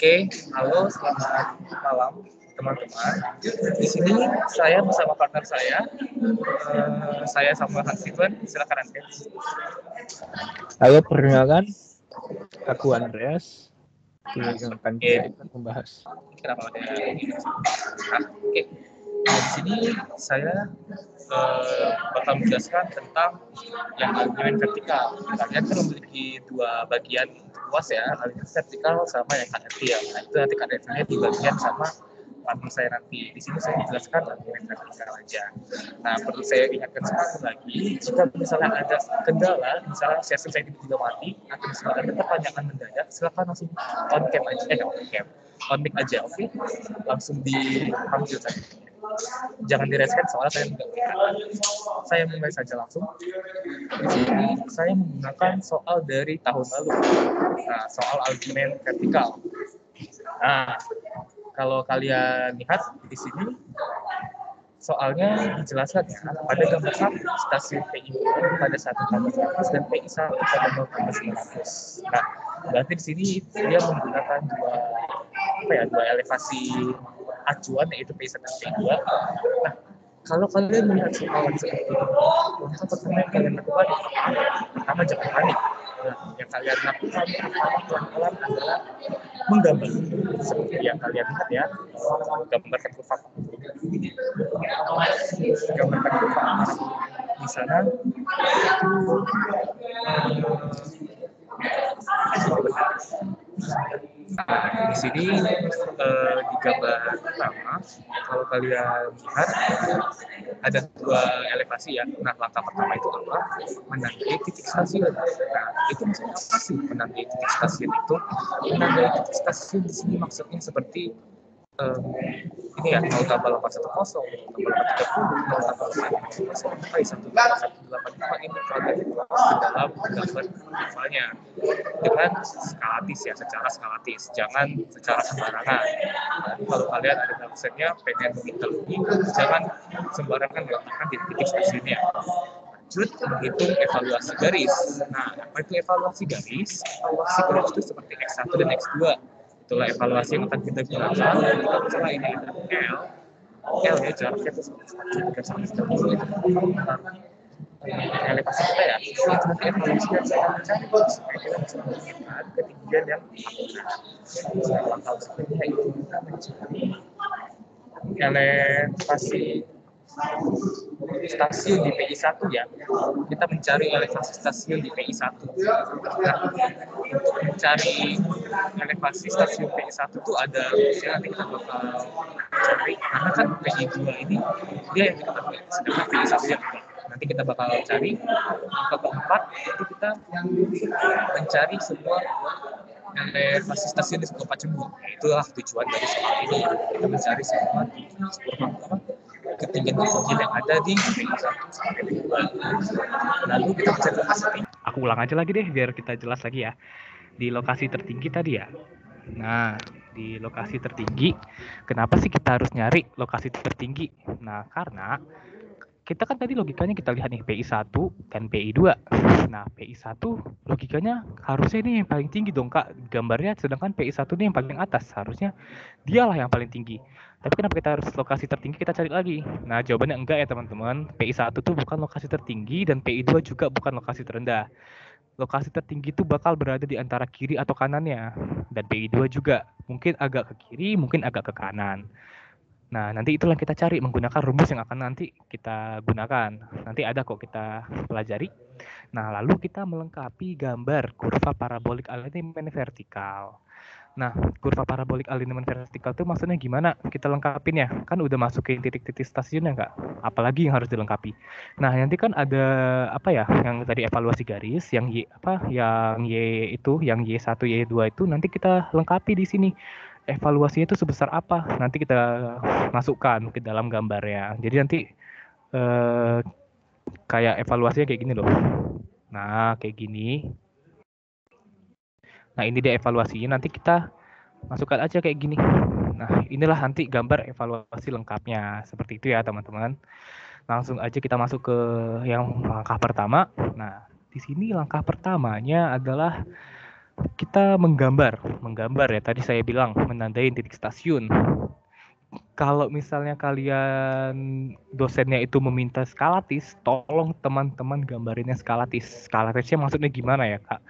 Oke, halo, selamat malam teman-teman. Di sini saya bersama partner saya. Saya Samuel Hansiven. Silakan Anda. Halo, perkenalkan, aku Andreas. Yang akan kita membahas. Kenapa ada ini? Oke. Nah, di sini saya bakal menjelaskan tentang yang argumen vertikal. Kalian kan memiliki dua bagian luas ya, argumen vertikal sama yang kanetrial. Nah, itu nanti kanetrialnya di bagian sama partner saya nanti. Di sini saya menjelaskan argumen vertikal aja. Nah, perlu saya ingatkan sekali lagi, jika misalnya ada kendala, misalnya sesi saya tiba-tiba mati, atau misalnya ada pertanyaan mendadak, silakan langsung on cam aja, on mic aja, oke? Langsung dipanggil saja. Jangan direspon soalnya saya tidak melihat. Saya mulai saja langsung. Di sini saya menggunakan soal dari tahun lalu. Nah, soal argumen vertikal. Nah, kalau kalian lihat di sini soalnya dijelaskan ya, pada gambar 1 stasiun PI pada 1,100 dan PI 1 pada 0,900. Nah, berarti di sini dia menggunakan dua elevasi acuan, yaitu PI 1 dan PI 2. Nah, kalau kalian melihat soal seperti ini, langkah pertama yang kalian lakukan pertama jangan panik. Nah, yang kalian lakukan pelan-pelan adalah menggambar seperti yang kalian lihat ya, gambarkan kurva. Gambarkan kurva di sana di sini di gambar pertama, kalau kalian lihat ada dua elevasi ya. Nah, langkah pertama itu apa? Menandai titik stasiun. Nah, itu maksudnya apa sih menandai titik stasiun itu? Menandai titik stasiun di sini maksudnya seperti ini ya, 0,810, 0,830, 0,850, ini ke dalam gambar kurvanya dengan skalatis ya, secara skalatis, jangan secara sembarangan. Nah, kalau kalian ada dosennya pengen menghitung, jangan sembarangan meletakkan di titik stasiunnya. Lanjut menghitung evaluasi garis. Nah, apa itu evaluasi garis? Evaluasi garis itu seperti X1 dan X2. Itulah evaluasi yang akan kita gunakan. Kita misalnya ini ada L ya, jaraknya itu sama sekali elevasi kita ya. Itu nanti evaluasi yang saya mencari supaya kita bisa menentukan ketinggian yang akurat. Langkah berikutnya itu kita mencari elevasi stasiun di PI 1 ya. Kita mencari elevasi stasiun di PI 1. Nah, untuk mencari elevasi stasiun PI 1 itu ada misalnya nanti kita bakal cari, karena kan PI 2 ini dia yang kita pakai, sedangkan PI 1 yang enggak. Nanti kita bakal cari angka keempat, itu kita mencari semua elevasi stasiun di sebuah Pacembur. Itulah tujuan dari soal ini, kita mencari semua di sebuah ketinggian yang ada di PI 1 sampai PI 2. Lalu kita mencari lokasi. Aku ulang aja lagi deh biar kita jelas lagi ya. Di lokasi tertinggi tadi ya. Nah, di lokasi tertinggi, kenapa sih kita harus nyari lokasi tertinggi? Nah, karena kita kan tadi logikanya kita lihat nih PI 1 dan PI 2. Nah, PI 1 logikanya harusnya ini yang paling tinggi dong Kak gambarnya, sedangkan PI 1 ini yang paling atas, harusnya dialah yang paling tinggi. Tapi kenapa kita harus lokasi tertinggi, kita cari lagi. Nah, jawabannya enggak ya teman-teman. PI 1 tuh bukan lokasi tertinggi dan PI 2 juga bukan lokasi terendah. Lokasi tertinggi itu bakal berada di antara kiri atau kanannya. Dan PI 2 juga mungkin agak ke kiri, mungkin agak ke kanan. Nah, nanti itulah kita cari menggunakan rumus yang akan nanti kita gunakan. Nanti ada kok kita pelajari. Nah, lalu kita melengkapi gambar kurva parabolik alignment vertikal. Nah, kurva parabolik alignment vertikal itu maksudnya gimana? Kita lengkapin ya. Kan udah masukin titik-titik stasiunnya nggak? Apalagi yang harus dilengkapi. Nah, nanti kan ada apa ya? Yang tadi evaluasi garis, yang yang Y itu, yang Y1, Y2 itu nanti kita lengkapi di sini. Evaluasinya itu sebesar apa? Nanti kita masukkan ke dalam gambarnya. Jadi nanti kayak evaluasinya kayak gini loh. Nah, kayak gini. Nah, ini dia evaluasinya. Nanti kita masukkan aja kayak gini. Nah, inilah nanti gambar evaluasi lengkapnya. Seperti itu ya, teman-teman. Langsung aja kita masuk ke yang langkah pertama. Nah, di sini langkah pertamanya adalah kita menggambar ya. Tadi saya bilang menandain titik stasiun. Kalau misalnya kalian dosennya itu meminta skalatis, tolong teman-teman gambarinnya skalatis. Skalatisnya maksudnya gimana ya, Kak?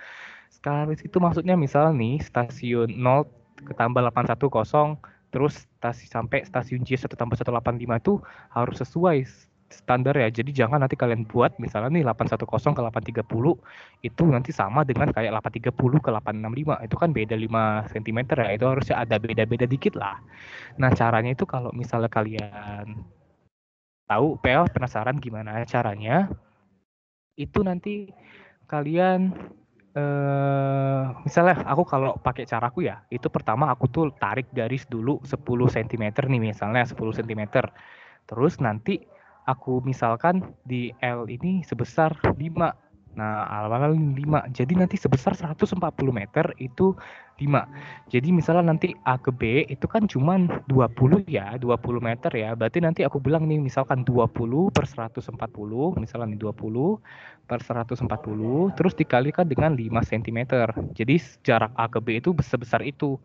Skalatis itu maksudnya misal nih stasiun 0 ketambah 810 terus sampai stasiun J 1 tambah 185 itu harus sesuai standar ya. Jadi jangan nanti kalian buat misalnya nih 810 ke 830 itu nanti sama dengan kayak 830 ke 865. Itu kan beda 5 cm ya. Itu harusnya ada beda-beda dikit lah. Nah, caranya itu kalau misalnya kalian tahu, PL penasaran gimana caranya, itu nanti kalian misalnya aku kalau pakai caraku ya, itu pertama aku tuh tarik garis dulu 10 cm nih misalnya 10 cm. Terus nanti aku misalkan di L ini sebesar 5. Nah, awalnya 5. Jadi nanti sebesar 140 meter itu 5. Jadi misalnya nanti A ke B itu kan cuma 20 ya, 20 meter ya. Berarti nanti aku bilang nih misalkan 20 per 140, misalnya nih 20 per 140, terus dikalikan dengan 5 cm. Jadi jarak A ke B itu sebesar itu.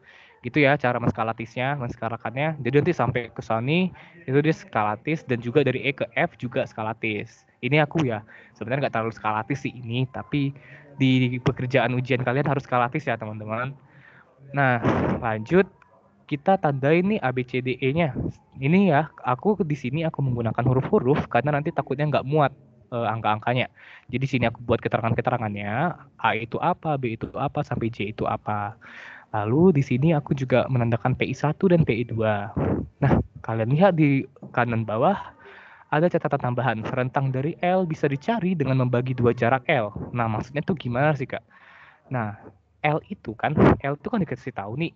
Gitu ya cara menskalakannya. Jadi nanti sampai ke sini itu dia skalatis dan juga dari E ke F juga skalatis. Ini aku ya sebenarnya nggak terlalu skalatis sih ini, tapi di pekerjaan ujian kalian harus skalatis ya teman-teman. Nah lanjut kita tandai nih A B C D E-nya. Ini ya aku di sini aku menggunakan huruf-huruf karena nanti takutnya nggak muat angka-angkanya. Jadi sini aku buat keterangan-keterangannya A itu apa, B itu apa, sampai J itu apa. Lalu di sini aku juga menandakan PI1 dan PI2. Nah, kalian lihat di kanan bawah ada catatan tambahan. Rentang dari L bisa dicari dengan membagi dua jarak L. Nah, maksudnya tuh gimana sih, Kak? Nah, L itu kan dikasih tahu nih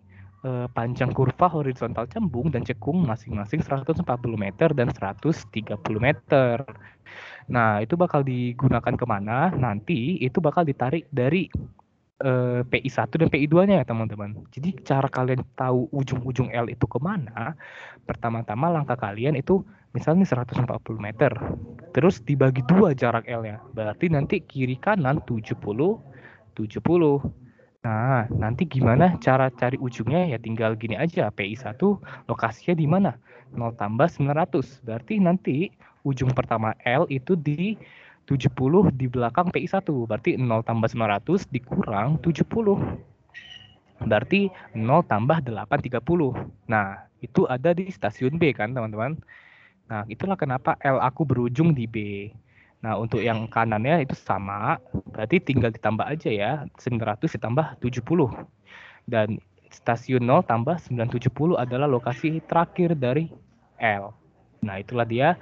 panjang kurva horizontal cembung dan cekung masing-masing 140 meter dan 130 meter. Nah, itu bakal digunakan kemana? Nanti itu bakal ditarik dari PI1 dan PI2-nya ya teman-teman. Jadi cara kalian tahu ujung-ujung L itu kemana, pertama-tama langkah kalian itu misalnya 140 meter. Terus dibagi dua jarak L-nya. Berarti nanti kiri kanan 70, 70. Nah, nanti gimana cara cari ujungnya? Ya tinggal gini aja. PI1 lokasinya di mana? 0 tambah 900. Berarti nanti ujung pertama L itu di 70 di belakang PI1. Berarti 0 tambah 900 dikurang 70. Berarti 0 tambah 830. Nah, itu ada di stasiun B kan, teman-teman? Nah, itulah kenapa L aku berujung di B. Nah, untuk yang kanannya itu sama, berarti tinggal ditambah aja ya, 900 ditambah 70. Dan stasiun 0 tambah 970 adalah lokasi terakhir dari L. Nah, itulah dia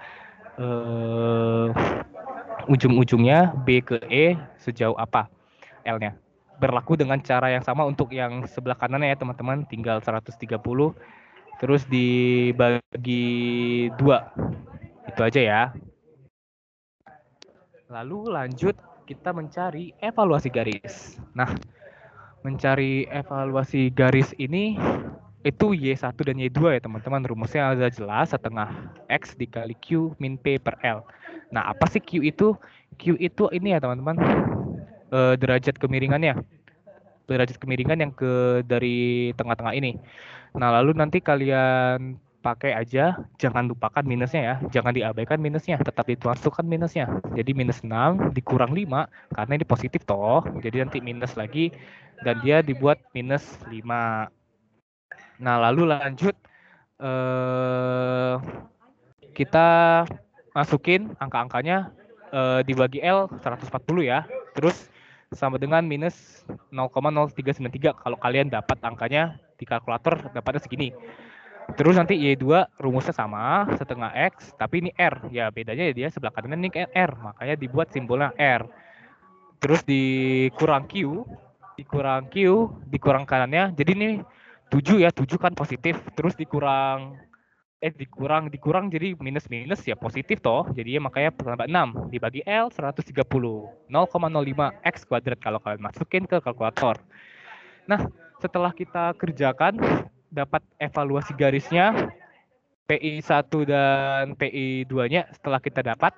ujung-ujungnya B ke E sejauh apa L-nya. Berlaku dengan cara yang sama untuk yang sebelah kanannya ya teman-teman, tinggal 130 terus dibagi 2. Itu aja ya. Lalu lanjut kita mencari evaluasi garis. Nah, mencari evaluasi garis ini itu Y1 dan Y2 ya teman-teman. Rumusnya ada jelas, setengah X dikali Q min P per L. Nah, apa sih Q itu? Q itu ini ya teman-teman, derajat kemiringannya. Derajat kemiringan yang dari tengah-tengah ini. Nah, lalu nanti kalian pakai aja, jangan lupakan minusnya ya. Jangan diabaikan minusnya, tetap dimasukkan minusnya. Jadi minus 6 dikurang 5, karena ini positif toh. Jadi nanti minus lagi, dan dia dibuat minus 5. Nah, lalu lanjut. Kita masukin angka-angkanya dibagi L 140 ya. Terus sama dengan minus 0,0393 kalau kalian dapat angkanya di kalkulator dapatnya segini. Terus nanti Y2 rumusnya sama, setengah X, tapi ini R. Ya bedanya ya dia sebelah kanan ini R, makanya dibuat simbolnya R. Terus dikurang Q, dikurang kanannya. Jadi ini 7 ya, 7 kan positif. Terus dikurang jadi minus ya positif toh. Jadi makanya tambah 6 dibagi L 130. 0,05 X kuadrat kalau kalian masukin ke kalkulator. Nah, setelah kita kerjakan dapat evaluasi garisnya PI1 dan PI2-nya setelah kita dapat,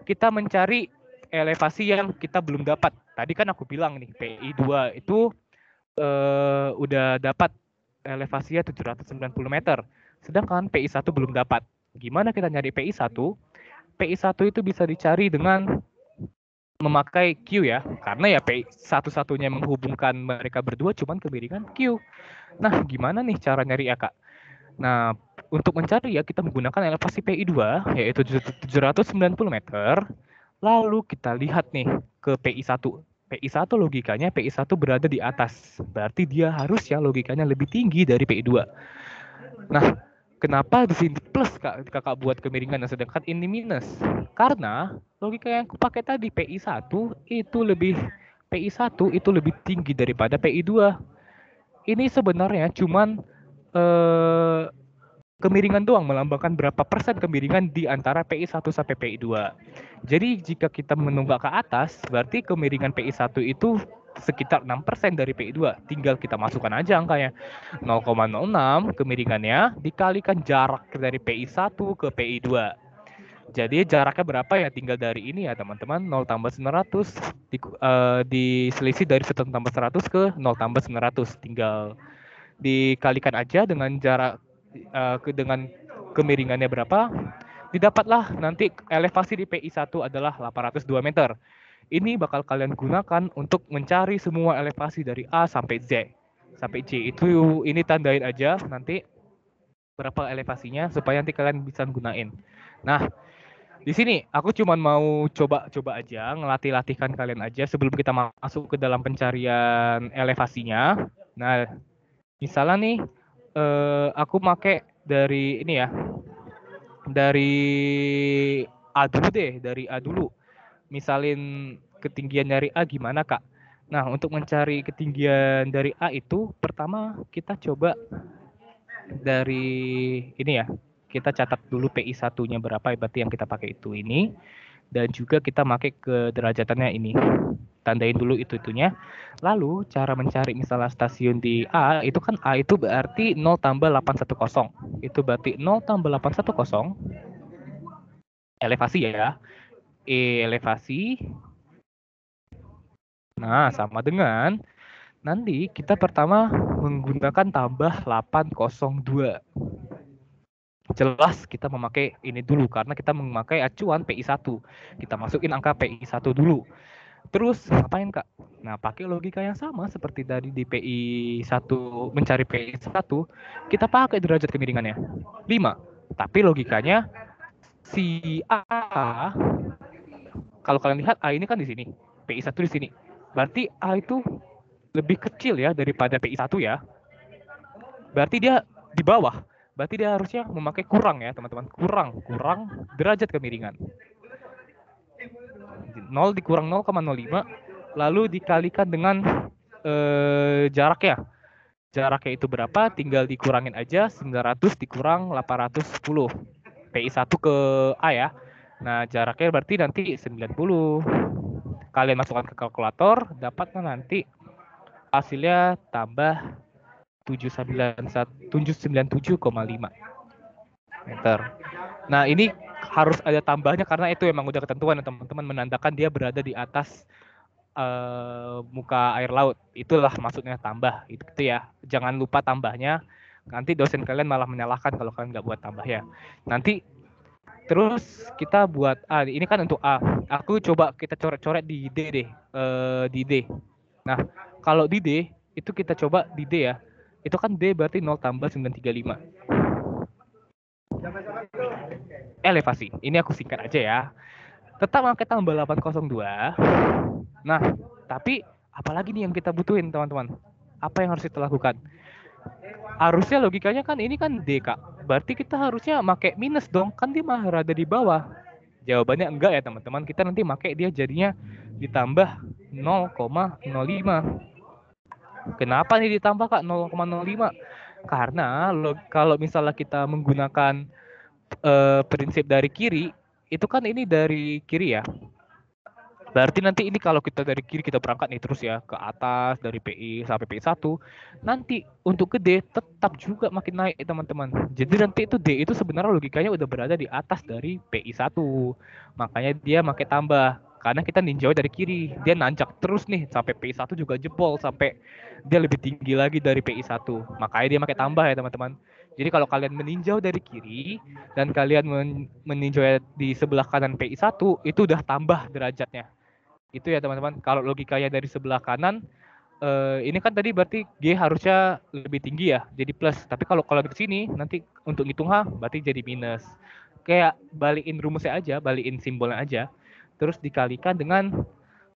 kita mencari elevasi yang kita belum dapat. Tadi kan aku bilang nih PI2 itu udah dapat elevasinya 790 meter. Sedangkan PI1 belum dapat. Gimana kita nyari PI1? PI1 itu bisa dicari dengan memakai Q ya. Karena ya PI satu-satunya yang menghubungkan mereka berdua cuman kemiringan Q. Nah, gimana nih cara nyari ya, Kak? Nah, untuk mencari ya kita menggunakan elevasi PI2 yaitu 790 meter. Lalu kita lihat nih ke PI1. PI1 logikanya PI1 berada di atas. Berarti dia harus ya logikanya lebih tinggi dari PI2. Nah, kenapa di sini plus kakak buat kemiringan sedangkan ini minus? Karena logika yang aku pakai tadi PI1 itu lebih tinggi daripada PI2. Ini sebenarnya cuman kemiringan doang, melambangkan berapa persen kemiringan di antara PI1 sampai PI2. Jadi jika kita menunggak ke atas, berarti kemiringan PI1 itu sekitar 6% dari PI2. Tinggal kita masukkan aja angkanya. 0,06 kemiringannya dikalikan jarak dari PI1 ke PI2. Jadi jaraknya berapa ya? Tinggal dari ini ya teman-teman, 0 tambah 900 diselisih dari 1 tambah 100 ke 0 tambah 900. Tinggal dikalikan aja dengan jarak dengan kemiringannya berapa, didapatlah nanti elevasi di PI1 adalah 802 meter. Ini bakal kalian gunakan untuk mencari semua elevasi dari A sampai Z. Sampai J itu ini tandain aja nanti berapa elevasinya supaya nanti kalian bisa gunain. Nah, di sini aku cuma mau coba-coba aja, ngelatih-latihkan kalian aja sebelum kita masuk ke dalam pencarian elevasinya. Nah, misalnya nih aku make dari ini ya, dari A dulu deh, dari A dulu. Misalin ketinggian dari A gimana, Kak? Nah, untuk mencari ketinggian dari A itu, pertama kita coba dari ini ya, kita catat dulu PI1-nya berapa, berarti yang kita pakai itu ini. Dan juga kita pakai kederajatannya ini. Tandain dulu itu-itunya. Lalu cara mencari misalnya stasiun di A, itu kan A itu berarti 0 tambah 810. Itu berarti 0 tambah 810 elevasi ya. Elevasi. Nah, sama dengan nanti kita pertama menggunakan tambah 802. Jelas kita memakai ini dulu karena kita memakai acuan PI1. Kita masukin angka PI1 dulu. Terus ngapain, Kak? Nah, pakai logika yang sama seperti tadi di PI1 mencari PI1, kita pakai derajat kemiringannya 5. Tapi logikanya si A, kalau kalian lihat A ini kan di sini, PI1 di sini. Berarti A itu lebih kecil ya daripada PI1 ya. Berarti dia di bawah. Berarti dia harusnya memakai kurang ya, teman-teman. Kurang derajat kemiringan. 0 dikurang 0,05 lalu dikalikan dengan jaraknya. Jaraknya itu berapa? Tinggal dikurangin aja, 900 dikurang 810. PI1 ke A ya. Nah, jaraknya berarti nanti 90. Kalian masukkan ke kalkulator, dapatnya nanti hasilnya tambah 797,5 meter. Nah, ini harus ada tambahnya karena itu memang udah ketentuan teman-teman, menandakan dia berada di atas muka air laut. Itulah maksudnya tambah. Itu ya. Jangan lupa tambahnya. Nanti dosen kalian malah menyalahkan kalau kalian nggak buat tambah ya. Nanti terus kita buat A. Ini kan untuk A. Aku coba kita coret-coret di D deh. Di D. Nah, kalau di D itu kita coba di D ya. Itu kan D berarti 0 tambah 935. Elevasi. Ini aku singkat aja ya. Tetap pakai tambah 802. Nah, tapi apalagi nih yang kita butuhin, teman-teman? Apa yang harus kita lakukan? Harusnya logikanya kan ini kan D, Kak. Berarti kita harusnya pakai minus dong. Kan dia mah rada di bawah. Jawabannya enggak ya, teman-teman. Kita nanti pakai dia jadinya ditambah 0,05. Kenapa nih ditambah, Kak, 0,05? Karena kalau misalnya kita menggunakan prinsip dari kiri, itu kan ini dari kiri ya. Berarti nanti ini kalau kita dari kiri kita berangkat nih terus ya ke atas dari PI sampai PI1, nanti untuk ke D tetap juga makin naik teman-teman. Jadi nanti itu D itu sebenarnya logikanya udah berada di atas dari PI1. Makanya dia pakai tambah. karena kita ninjau dari kiri. Dia nanjak terus nih sampai PI1 juga jebol, sampai dia lebih tinggi lagi dari PI1. Makanya dia pakai tambah ya teman-teman. Jadi kalau kalian meninjau dari kiri dan kalian meninjau di sebelah kanan PI1, itu udah tambah derajatnya. Itu ya teman-teman. Kalau logikanya dari sebelah kanan, ini kan tadi berarti G harusnya lebih tinggi ya, jadi plus. Tapi kalau di sini nanti untuk ngitung H berarti jadi minus. Kayak balikin rumusnya aja, balikin simbolnya aja. Terus dikalikan dengan,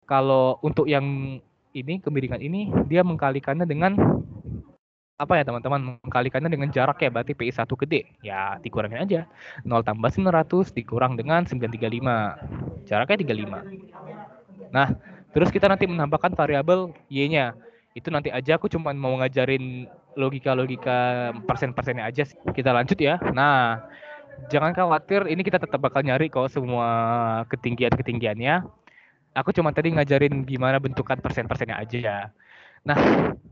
kalau untuk yang ini kemiringan ini dia mengkalikannya dengan apa ya teman-teman? Mengkalikannya dengan jarak ya, berarti PI1 gede. Ya dikurangin aja. 0 tambah 900 dikurang dengan 935. Jaraknya 35. Nah, terus kita nanti menambahkan variabel y-nya. Itu nanti aja, aku cuma mau ngajarin logika-logika persen-persennya aja sih. Kita lanjut ya. Nah, jangan khawatir, ini kita tetap bakal nyari kok semua ketinggian-ketinggiannya. Aku cuma tadi ngajarin gimana bentukan persen-persennya aja. Nah,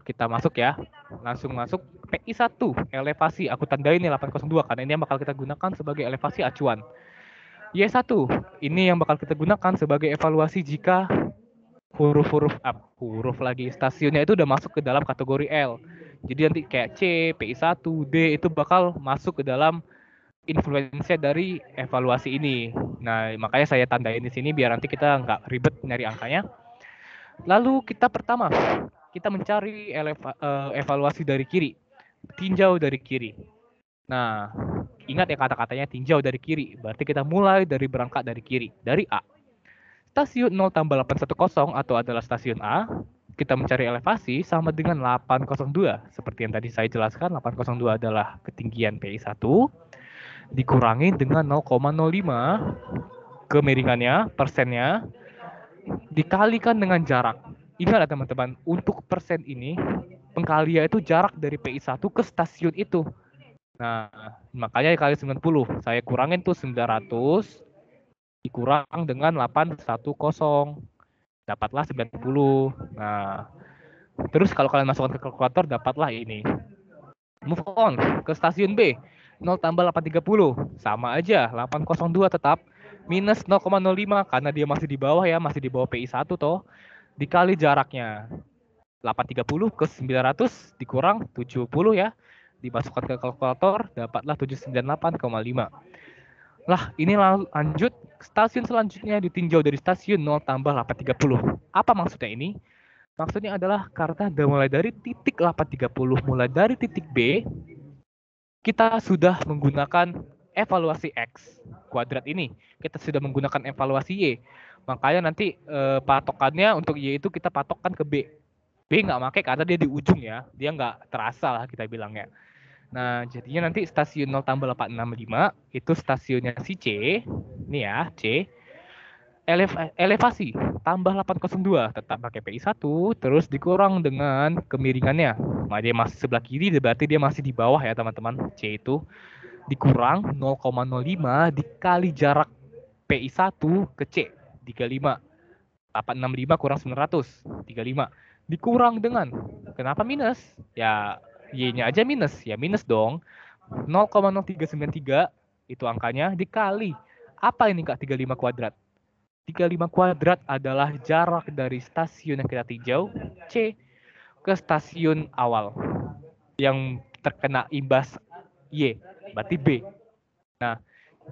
kita masuk ya. Langsung masuk PI1, elevasi. Aku tandain nih 802 karena ini yang bakal kita gunakan sebagai elevasi acuan. Y1, ini yang bakal kita gunakan sebagai evaluasi jika huruf lagi stasiunnya itu udah masuk ke dalam kategori L. Jadi nanti kayak C, PI1, D itu bakal masuk ke dalam influensia dari evaluasi ini. Nah, makanya saya tandain di sini biar nanti kita nggak ribet nyari angkanya. Lalu kita mencari evaluasi dari kiri, tinjau dari kiri. Nah, ingat ya kata-katanya tinjau dari kiri. Berarti kita mulai dari berangkat dari kiri, dari A. Stasiun 0 tambah 810 atau adalah stasiun A, kita mencari elevasi sama dengan 802. Seperti yang tadi saya jelaskan, 802 adalah ketinggian PI1, dikurangi dengan 0,05 kemiringannya, persennya, dikalikan dengan jarak. Ingat ya teman-teman, untuk persen ini, pengkalian itu jarak dari PI1 ke stasiun itu. Nah, makanya dikali 90. Saya kurangin tuh 900, dikurang dengan 810. Dapatlah 90. Nah, terus kalau kalian masukkan ke kalkulator, dapatlah ini. Move on ke stasiun B. 0 tambah 830. Sama aja, 802 tetap. Minus 0,05 karena dia masih di bawah ya, masih di bawah PI1 toh. Dikali jaraknya. 830 ke 900 dikurang 70 ya. Dimasukkan ke kalkulator, dapatlah 798,5. Lah, ini lanjut stasiun selanjutnya ditinjau dari stasiun 0 tambah 830. Apa maksudnya ini? Maksudnya adalah karena mulai dari titik 830, mulai dari titik B, kita sudah menggunakan evaluasi X kuadrat ini. Kita sudah menggunakan evaluasi Y. Makanya nanti patokannya untuk Y itu kita patokkan ke B. B nggak pakai karena dia di ujung ya. Dia nggak terasa lah kita bilangnya. Nah, jadinya nanti stasiun 0 tambah 865 itu stasiunnya si C. Ini ya, C. Elevasi tambah 802 tetap pakai PI1 terus dikurang dengan kemiringannya. Nah, dia masih sebelah kiri berarti dia masih di bawah ya teman-teman. C itu dikurang 0,05 dikali jarak PI1 ke C 35. 865 kurang 900 35 dikurang dengan, kenapa minus? Ya Y-nya aja minus, ya minus dong. 0,0393 itu angkanya dikali. Apa ini Kak 35 kuadrat? 35 kuadrat adalah jarak dari stasiun yang kita tinjau, C, ke stasiun awal. Yang terkena imbas Y, berarti B. Nah,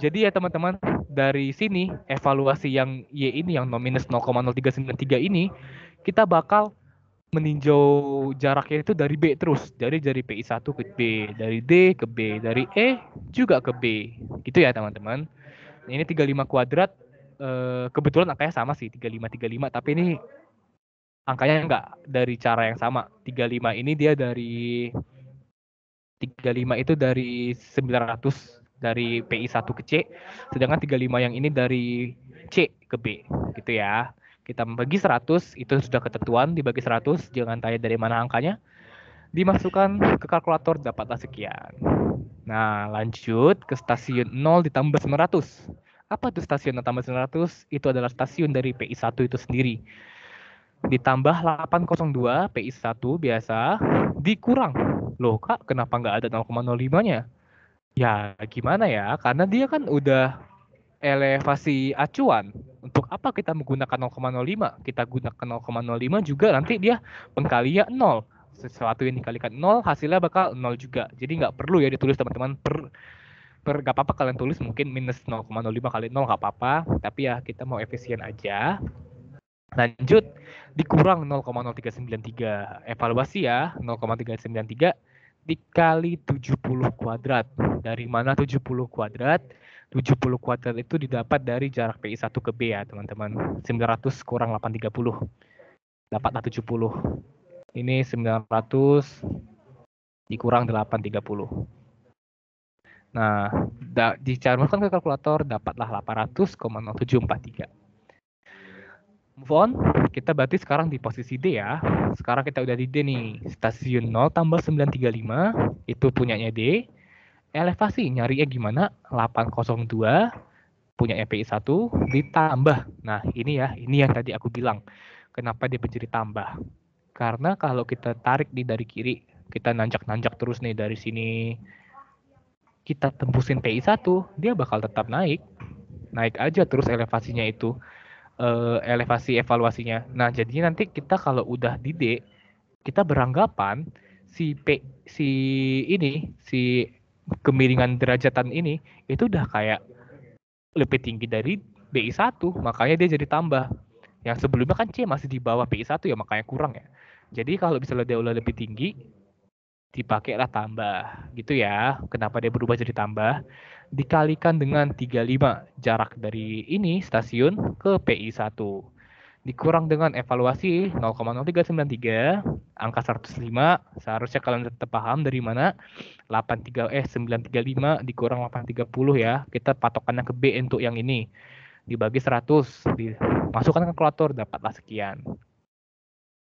jadi ya teman-teman, dari sini evaluasi yang Y ini, yang minus 0,0393 ini, kita bakal meninjau jaraknya itu dari B terus, dari PI1 ke B, dari D ke B, dari E juga ke B, gitu ya teman-teman. Ini 35 kuadrat, kebetulan angkanya sama sih, 35, tapi ini angkanya enggak dari cara yang sama. 35 ini dia dari 35 itu dari 900 dari PI1 ke C, sedangkan 35 yang ini dari C ke B, gitu ya. Kita membagi 100, itu sudah ketentuan, dibagi 100, jangan tanya dari mana angkanya. Dimasukkan ke kalkulator, dapatlah sekian. Nah, lanjut ke stasiun 0 ditambah 900. Apa itu stasiun 0 tambah 900? Itu adalah stasiun dari PI1 itu sendiri. Ditambah 802, PI1 biasa, dikurang. Loh Kak, kenapa nggak ada 0,05-nya? Ya, gimana ya? Karena dia kan udah elevasi acuan. Untuk apa kita menggunakan 0,05? Kita gunakan 0,05 juga nanti dia pengkalinya 0. Sesuatu yang dikalikan 0 hasilnya bakal 0 juga. Jadi nggak perlu ya ditulis teman-teman nggak apa-apa kalian tulis mungkin minus 0,05 kali 0 nggak apa-apa. Tapi ya kita mau efisien aja. Lanjut, dikurang 0,0393. Evaluasi ya, 0,393 dikali 70 kuadrat. Dari mana 70 kuadrat? 70 kuadrat itu didapat dari jarak PI1 ke B ya, teman-teman. 900 kurang 830. Dapatlah 70. Ini 900 dikurang 830. Nah, dicairkan ke kalkulator, dapatlah 800,0743. Move on, kita berarti sekarang di posisi D ya. Sekarang kita udah di D nih. Stasiun 0 tambah 935, itu punyanya D. Elevasi, nyarinya gimana? 802, punya PI 1, ditambah. Nah, ini ya, ini yang tadi aku bilang. Kenapa dia menjadi tambah? Karena kalau kita tarik nih dari kiri, kita nanjak-nanjak terus nih dari sini, kita tembusin PI 1, dia bakal tetap naik. Naik aja terus elevasinya itu. Elevasi evaluasinya. Nah, jadinya nanti kita kalau udah di D, kita beranggapan si kemiringan derajatan ini itu udah kayak lebih tinggi dari BI 1, makanya dia jadi tambah. Yang sebelumnya kan C masih di bawah BI 1 ya, makanya kurang ya. Jadi kalau misalnya dia udah lebih tinggi, dipakailah tambah gitu ya. Kenapa dia berubah jadi tambah? Dikalikan dengan 35 jarak dari ini stasiun ke PI 1. Dikurang dengan evaluasi 0,0393 angka 105. Seharusnya kalian tetap paham dari mana 935 dikurang 830 ya. Kita patokannya ke B untuk yang ini. Dibagi 100, dimasukkan ke kalkulator dapatlah sekian.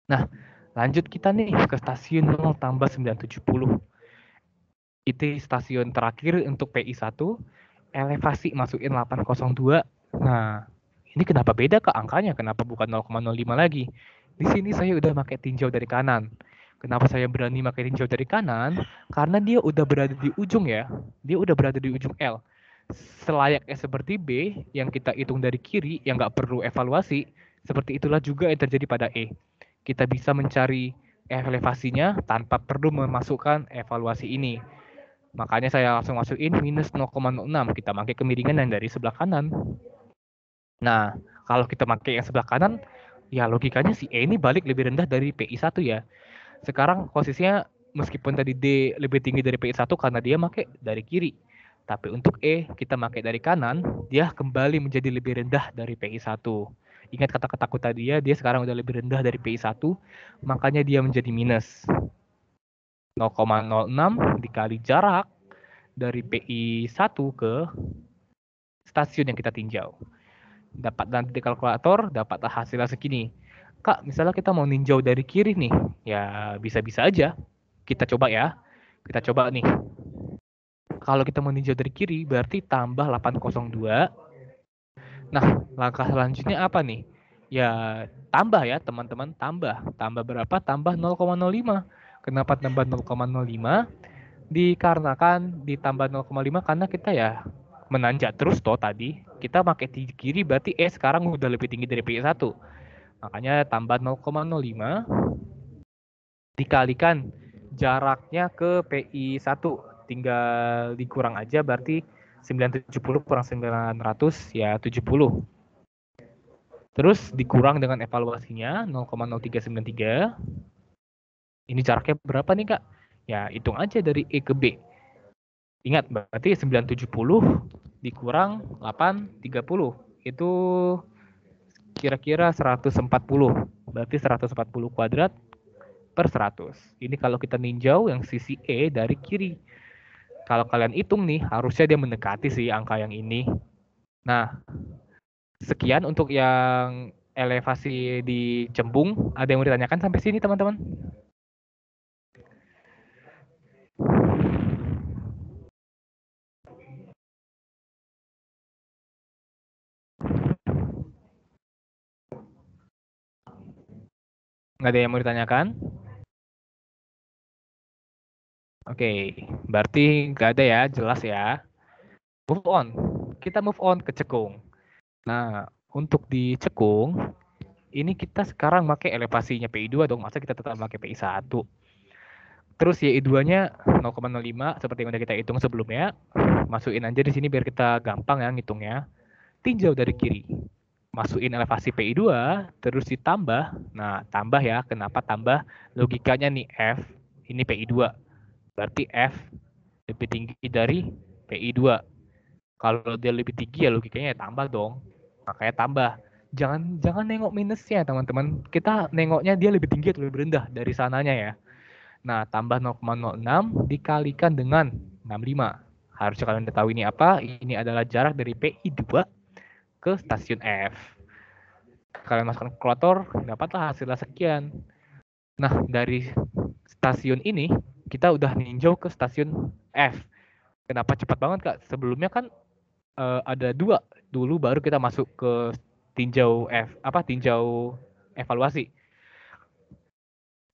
Nah, lanjut kita nih ke stasiun 0 tambah 970. Itu stasiun terakhir untuk PI 1, elevasi masukin 802. Nah, ini kenapa beda ke angkanya? Kenapa bukan 0,05 lagi? Di sini saya udah pakai tinjau dari kanan. Kenapa saya berani pakai tinjau dari kanan? Karena dia udah berada di ujung ya. Dia udah berada di ujung L. Selayaknya seperti B yang kita hitung dari kiri, yang nggak perlu evaluasi, seperti itulah juga yang terjadi pada E. Kita bisa mencari elevasinya tanpa perlu memasukkan evaluasi ini. Makanya saya langsung masukin minus 0,06. Kita pakai kemiringan yang dari sebelah kanan. Nah, kalau kita pakai yang sebelah kanan, ya logikanya si E ini balik lebih rendah dari PI 1 ya. Sekarang posisinya meskipun tadi D lebih tinggi dari PI 1 karena dia pakai dari kiri. Tapi untuk E, kita pakai dari kanan, dia kembali menjadi lebih rendah dari PI 1. Ingat kata-kataku tadi ya, dia sekarang udah lebih rendah dari PI 1, makanya dia menjadi minus. 0,06 dikali jarak dari PI 1 ke stasiun yang kita tinjau. Dapat nanti di kalkulator, dapatlah hasilnya segini. Kak, misalnya kita mau ninjau dari kiri nih, ya bisa-bisa aja. Kita coba ya. Kita coba nih. Kalau kita mau ninjau dari kiri, berarti tambah 802. Nah, langkah selanjutnya apa nih? Ya, tambah ya teman-teman, tambah. Tambah berapa? Tambah 0,05. Kenapa tambah 0,05? Dikarenakan ditambah 0,5 karena kita ya menanjak terus toh tadi. Kita pakai di kiri berarti E sekarang udah lebih tinggi dari PI 1. Makanya tambah 0,05 dikalikan jaraknya ke PI 1. Tinggal dikurang aja berarti 970 kurang 900 ya 70. Terus dikurang dengan evaluasinya 0,0393. Ini jaraknya berapa nih Kak? Ya hitung aja dari E ke B. Ingat berarti 970 dikurang 830. Itu kira-kira 140. Berarti 140 kuadrat per 100. Ini kalau kita ninjau yang sisi E dari kiri. Kalau kalian hitung nih, harusnya dia mendekati sih angka yang ini. Nah, sekian untuk yang elevasi di Cembung. Ada yang mau ditanyakan sampai sini, teman-teman? Nggak ada yang mau ditanyakan? Oke, berarti nggak ada ya, jelas ya. move on. Kita move on ke cekung. Nah, untuk di cekung, ini kita sekarang pakai elevasinya PI2 dong. Masa kita tetap pakai PI1? Terus YI2-nya 0,05 seperti yang udah kita hitung sebelumnya. Masukin aja di sini biar kita gampang ya ngitungnya. Tinjau dari kiri. Masukin elevasi PI2, terus ditambah. Nah, tambah ya. Kenapa tambah? Logikanya nih F, ini PI2. Berarti F lebih tinggi dari PI2. Kalau dia lebih tinggi ya logikanya ya tambah dong. Makanya tambah. Jangan nengok minusnya teman-teman. Kita nengoknya dia lebih tinggi atau lebih rendah dari sananya ya. Nah, tambah 0,06 dikalikan dengan 65. Harusnya kalian udah tahu ini apa. Ini adalah jarak dari PI2 ke stasiun F. Kalian masukkan kalkulator, dapatlah hasilnya sekian. Nah, dari stasiun ini, kita udah ninjau ke stasiun F. Kenapa cepat banget, Kak? Sebelumnya kan ada 2 dulu, baru kita masuk ke tinjau evaluasi.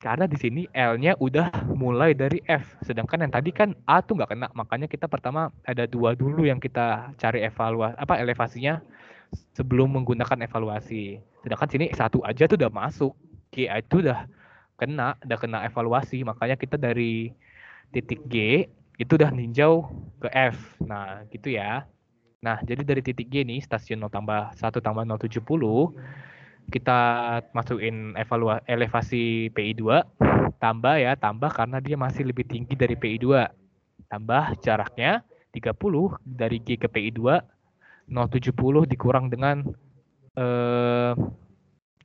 Karena di sini L-nya udah mulai dari F, sedangkan yang tadi kan A tuh nggak kena, makanya kita pertama ada 2 dulu yang kita cari elevasinya sebelum menggunakan evaluasi. Sedangkan sini 1 aja tuh udah masuk, G itu udah kena evaluasi, makanya kita dari titik G itu udah ninjau ke F. Nah, gitu ya. Nah, jadi dari titik G nih, stasiun 0 tambah 1 tambah 070, kita masukin elevasi PI2, tambah karena dia masih lebih tinggi dari PI2. Tambah jaraknya 30 dari G ke PI2, 070 dikurang dengan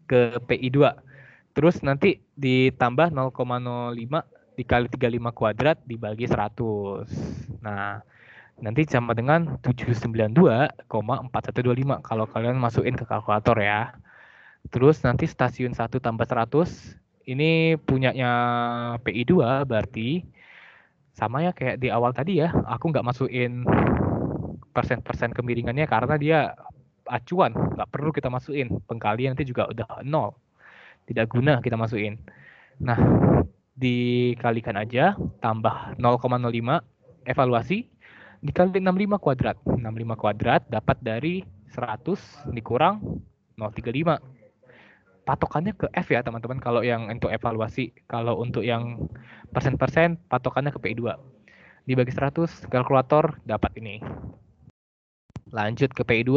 ke PI2. Terus nanti ditambah 0,05 dikali 35 kuadrat dibagi 100. Nah, nanti sama dengan 792,4125 kalau kalian masukin ke kalkulator ya. Terus nanti stasiun 1 tambah 100, ini punyanya PI2 berarti sama ya kayak di awal tadi ya, aku nggak masukin persen-persen kemiringannya karena dia acuan, nggak perlu kita masukin. Pengkalian nanti juga udah 0, tidak guna kita masukin. Nah, dikalikan aja, tambah 0,05, evaluasi, dikali 65 kuadrat. 65 kuadrat dapat dari 100 dikurang 0,35. Patokannya ke F ya teman-teman kalau yang untuk evaluasi. Kalau untuk yang persen-persen patokannya ke PI2. Dibagi 100, kalkulator dapat ini. Lanjut ke PI2.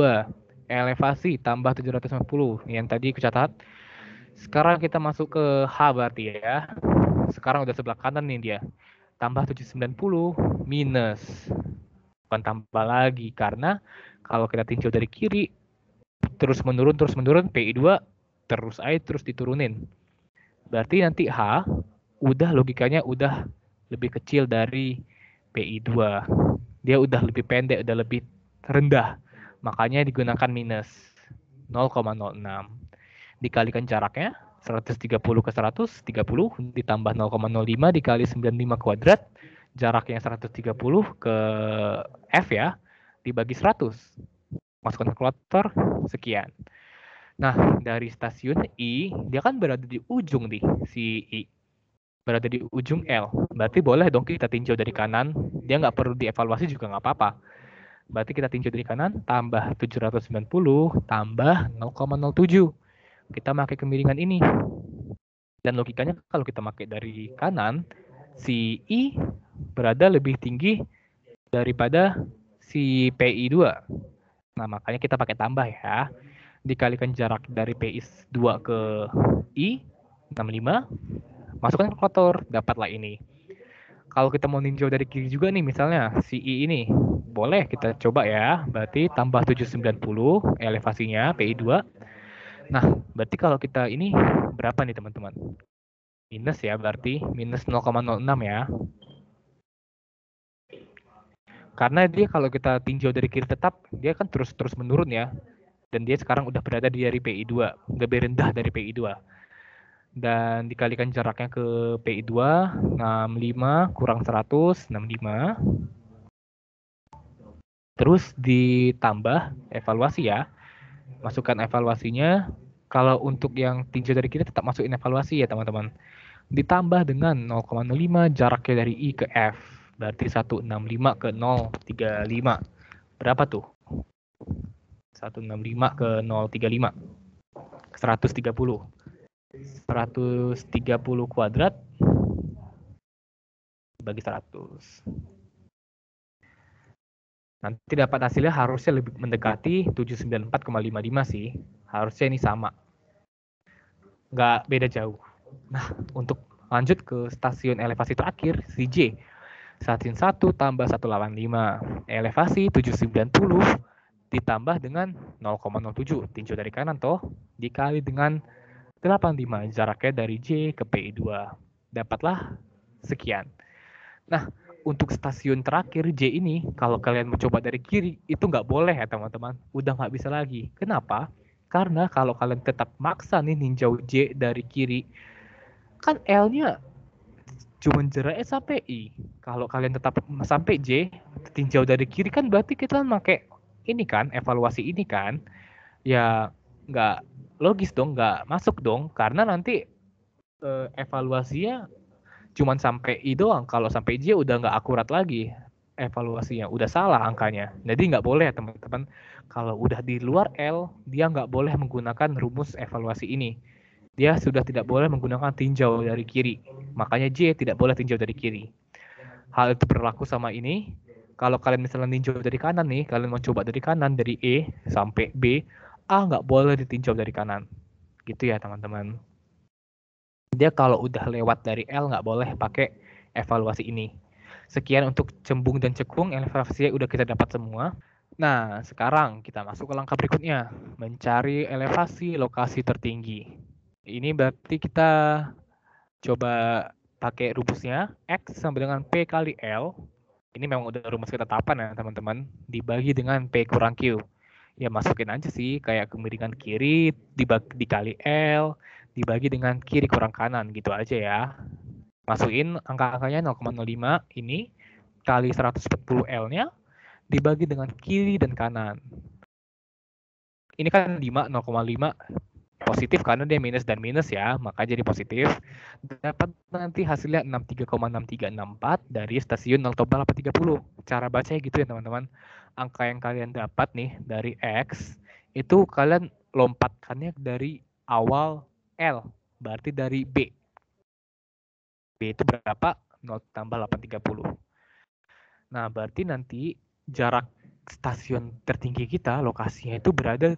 Elevasi tambah 750. Yang tadi aku catat. Sekarang kita masuk ke H berarti ya. Sekarang udah sebelah kanan nih dia. Tambah 790 minus. Bukan tambah lagi karena kalau kita tinjau dari kiri terus menurun PI2 terus diturunin. Berarti nanti H udah logikanya udah lebih kecil dari PI2. Dia udah lebih pendek, udah lebih rendah. Makanya digunakan minus 0,06. Dikalikan jaraknya 130 ke 130 ditambah 0,05 dikali 95 kuadrat. Jaraknya 130 ke F ya, dibagi 100. Masukkan kalkulator, sekian. Nah, dari stasiun I, dia kan berada di ujung nih, si I. Berada di ujung L. Berarti boleh dong kita tinjau dari kanan. Dia nggak perlu dievaluasi juga nggak apa-apa. Berarti kita tinjau dari kanan, tambah 790, tambah 0,07. Kita pakai kemiringan ini. Dan logikanya kalau kita pakai dari kanan, si I berada lebih tinggi daripada si PI2. Nah, makanya kita pakai tambah ya. Dikalikan jarak dari PI2 ke I, 65. Masukkan kalkulator, dapatlah ini. Kalau kita mau ninjau dari kiri juga nih, misalnya si I ini, boleh kita coba ya. Berarti tambah 790 elevasinya PI2. Nah, berarti kalau kita ini berapa nih teman-teman? Minus ya, berarti minus 0,06 ya. Karena dia kalau kita tinjau dari kiri tetap, dia kan terus menurun ya. Dan dia sekarang udah berada di dari PI2, lebih rendah dari PI2. Dan dikalikan jaraknya ke PI2, 65 kurang 100, 65. Terus ditambah evaluasi ya. Masukkan evaluasinya. Kalau untuk yang tinjau dari kiri tetap masukin evaluasi ya teman-teman. Ditambah dengan 0,05 jaraknya dari I ke F. Berarti 165 ke 035. berapa tuh? 165 ke 035. 130. 130 kuadrat bagi 100. Nanti dapat hasilnya harusnya lebih mendekati 794,55 sih. Harusnya ini sama. Nggak beda jauh. Nah, untuk lanjut ke stasiun elevasi terakhir, si J. Stasiun 1 tambah 185. Elevasi 790 ditambah dengan 0,07. Tinjau dari kanan toh. Dikali dengan 85. Jaraknya dari J ke PI2. Dapatlah sekian. Nah, untuk stasiun terakhir J ini, kalau kalian mencoba dari kiri, itu nggak boleh ya teman-teman. Udah nggak bisa lagi. Kenapa? Karena kalau kalian tetap maksa nih ninjau J dari kiri, kan L-nya cuma jaraknya sampai I. Kalau kalian tetap sampai J, tinjau dari kiri kan berarti kita pakai ini kan, evaluasi ini kan. Ya nggak logis dong, nggak masuk dong. Karena nanti evaluasinya cuman sampai I doang. Kalau sampai J udah nggak akurat lagi evaluasinya, udah salah angkanya. Jadi nggak boleh teman-teman, kalau udah di luar L, dia nggak boleh menggunakan rumus evaluasi ini. Dia sudah tidak boleh menggunakan tinjau dari kiri. Makanya J tidak boleh tinjau dari kiri. Hal itu berlaku sama ini. Kalau kalian misalnya tinjau dari kanan nih, kalian mau coba dari kanan, dari E sampai B, A nggak boleh ditinjau dari kanan. Gitu ya teman-teman. Dia kalau udah lewat dari L nggak boleh pakai evaluasi ini. Sekian untuk cembung dan cekung, elevasinya udah kita dapat semua. Nah, sekarang kita masuk ke langkah berikutnya, mencari elevasi lokasi tertinggi. Ini berarti kita coba pakai rumusnya, X sama dengan P kali L. Ini memang udah rumus ketetapan ya teman-teman, dibagi dengan P kurang Q. Ya masukin aja sih, kayak kemiringan kiri dikali L, dibagi dengan kiri kurang kanan, gitu aja ya. Masukin angka-angkanya 0,05 ini, kali 140 L-nya, dibagi dengan kiri dan kanan. Ini kan 5, 0,5 positif karena dia minus dan minus ya, maka jadi positif. Dapat nanti hasilnya 63,6364 dari stasiun 0,830. Cara bacanya gitu ya teman-teman. Angka yang kalian dapat nih dari X, itu kalian lompatkannya dari awal L, berarti dari B. B itu berapa? 0 tambah 830. Nah, berarti nanti jarak stasiun tertinggi kita, lokasinya itu berada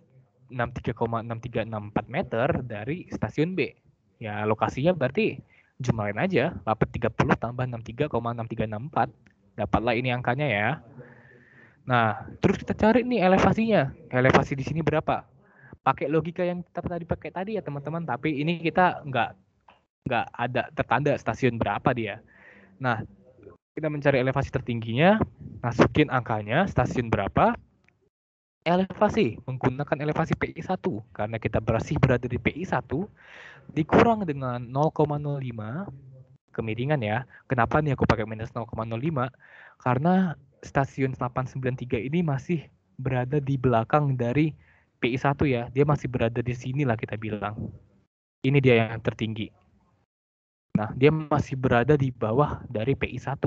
63,6364 meter dari stasiun B. Ya, lokasinya berarti jumlahin aja, 830 tambah 63,6364. Dapatlah ini angkanya ya. Nah, terus kita cari nih elevasinya. Elevasi di sini berapa? Pakai logika yang kita tadi pakai tadi ya teman-teman, tapi ini kita nggak ada tertanda stasiun berapa dia. Nah, kita mencari elevasi tertingginya, masukin angkanya, stasiun berapa, elevasi, menggunakan elevasi PI1, karena kita masih berada di PI1, dikurang dengan 0,05, kemiringan ya. Kenapa nih aku pakai minus 0,05? Karena stasiun 893 ini masih berada di belakang dari PI1 ya, dia masih berada di sini lah kita bilang. Ini dia yang tertinggi. Nah, dia masih berada di bawah dari PI1.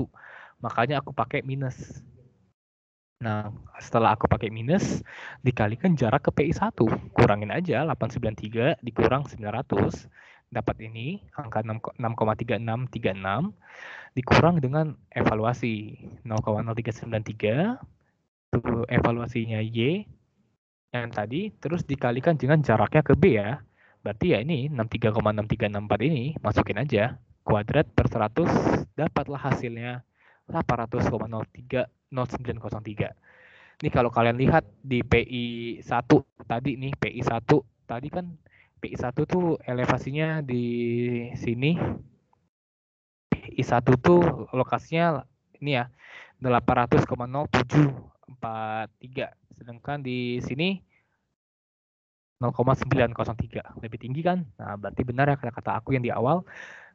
Makanya aku pakai minus. Nah, setelah aku pakai minus, dikalikan jarak ke PI1. Kurangin aja, 893 dikurang 900. Dapat ini, angka 6,3636. Dikurang dengan evaluasi 0,0393. Itu evaluasinya Y. Yang tadi, terus dikalikan dengan jaraknya ke B ya. Berarti ya ini 63,6364 ini, masukin aja. Kuadrat per 100, dapatlah hasilnya 800,030903. Ini kalau kalian lihat di PI1 tadi nih, PI1 tadi kan PI1 tuh elevasinya di sini. PI1 tuh lokasinya ini ya 800,0743. Sedangkan di sini 0,903, lebih tinggi kan? Nah, berarti benar ya kata-kata aku yang di awal,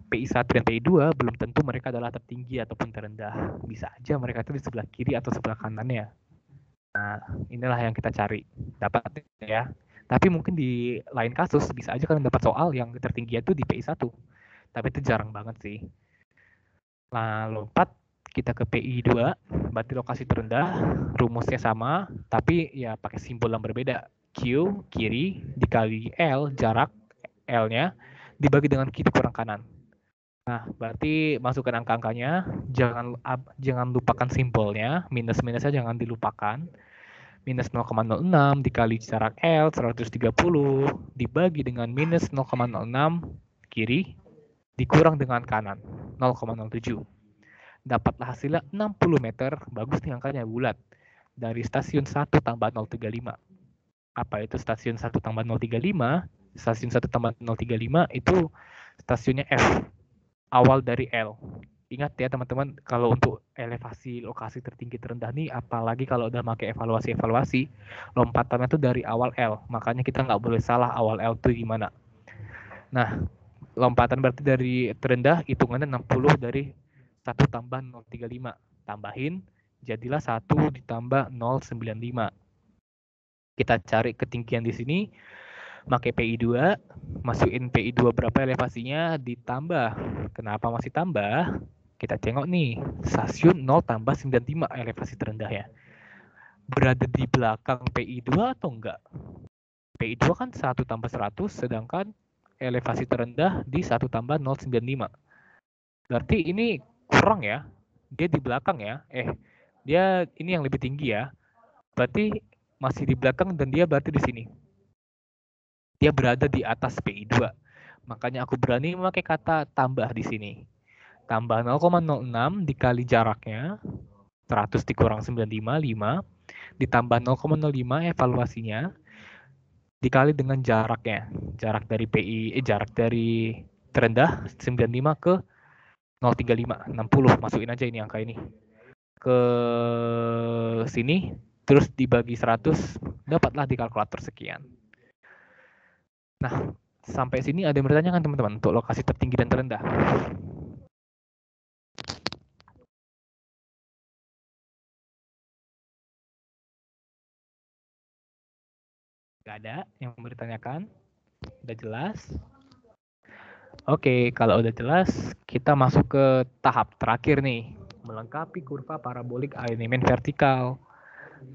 PI1 dan PI2 belum tentu mereka adalah tertinggi ataupun terendah. Bisa aja mereka itu di sebelah kiri atau sebelah kanannya. Nah, inilah yang kita cari. Dapat ya. Tapi mungkin di lain kasus, bisa aja kalian dapat soal yang tertinggi itu di PI1. Tapi itu jarang banget sih. Nah, lompat kita ke PI 2, berarti lokasi terendah, rumusnya sama, tapi ya pakai simbol yang berbeda. Q, kiri, dikali L, jarak L-nya, dibagi dengan Q kurang kanan. Nah, berarti masukkan angka-angkanya, jangan lupakan simbolnya, minus-minusnya jangan dilupakan. Minus 0,06 dikali jarak L, 130, dibagi dengan minus 0,06 kiri, dikurang dengan kanan, 0,07. Dapatlah hasilnya 60 meter, bagus nih angkanya, bulat. Dari stasiun 1 tambah 035. Apa itu stasiun 1 tambah 035? Stasiun 1 tambah 035 itu stasiunnya F, awal dari L. Ingat ya teman-teman, kalau untuk elevasi lokasi tertinggi terendah nih, apalagi kalau udah pakai evaluasi, lompatannya tuh dari awal L. Makanya kita nggak boleh salah awal L itu gimana. Nah, lompatan berarti dari terendah, hitungannya 60 dari 1 tambah 035. Tambahin, jadilah 1 ditambah 095. Kita cari ketinggian di sini, pakai PI 2, masukin PI 2 berapa elevasinya, ditambah. Kenapa masih tambah? Kita tengok nih, stasiun 0 tambah 95 elevasi terendah ya. Berada di belakang PI 2 atau enggak? PI 2 kan 1 tambah 100, sedangkan elevasi terendah di 1 tambah 095. Berarti ini kurang ya, dia di belakang ya. Dia ini yang lebih tinggi ya. Berarti masih di belakang dan dia berarti di sini. Dia berada di atas PI 2. Makanya aku berani memakai kata tambah di sini. Tambah 0,06 dikali jaraknya, 100 dikurang 95, 5. Ditambah 0,05 evaluasinya, dikali dengan jaraknya. Jarak dari jarak dari terendah 95 ke 035, 60. Masukin aja ini angka ini ke sini, terus dibagi 100, dapatlah di kalkulator sekian. Nah, sampai sini ada yang bertanya kan teman-teman untuk lokasi tertinggi dan terendah? Gak ada yang bertanyakan? Udah jelas? Oke, kalau udah jelas, kita masuk ke tahap terakhir nih, melengkapi kurva parabolik alignment vertikal.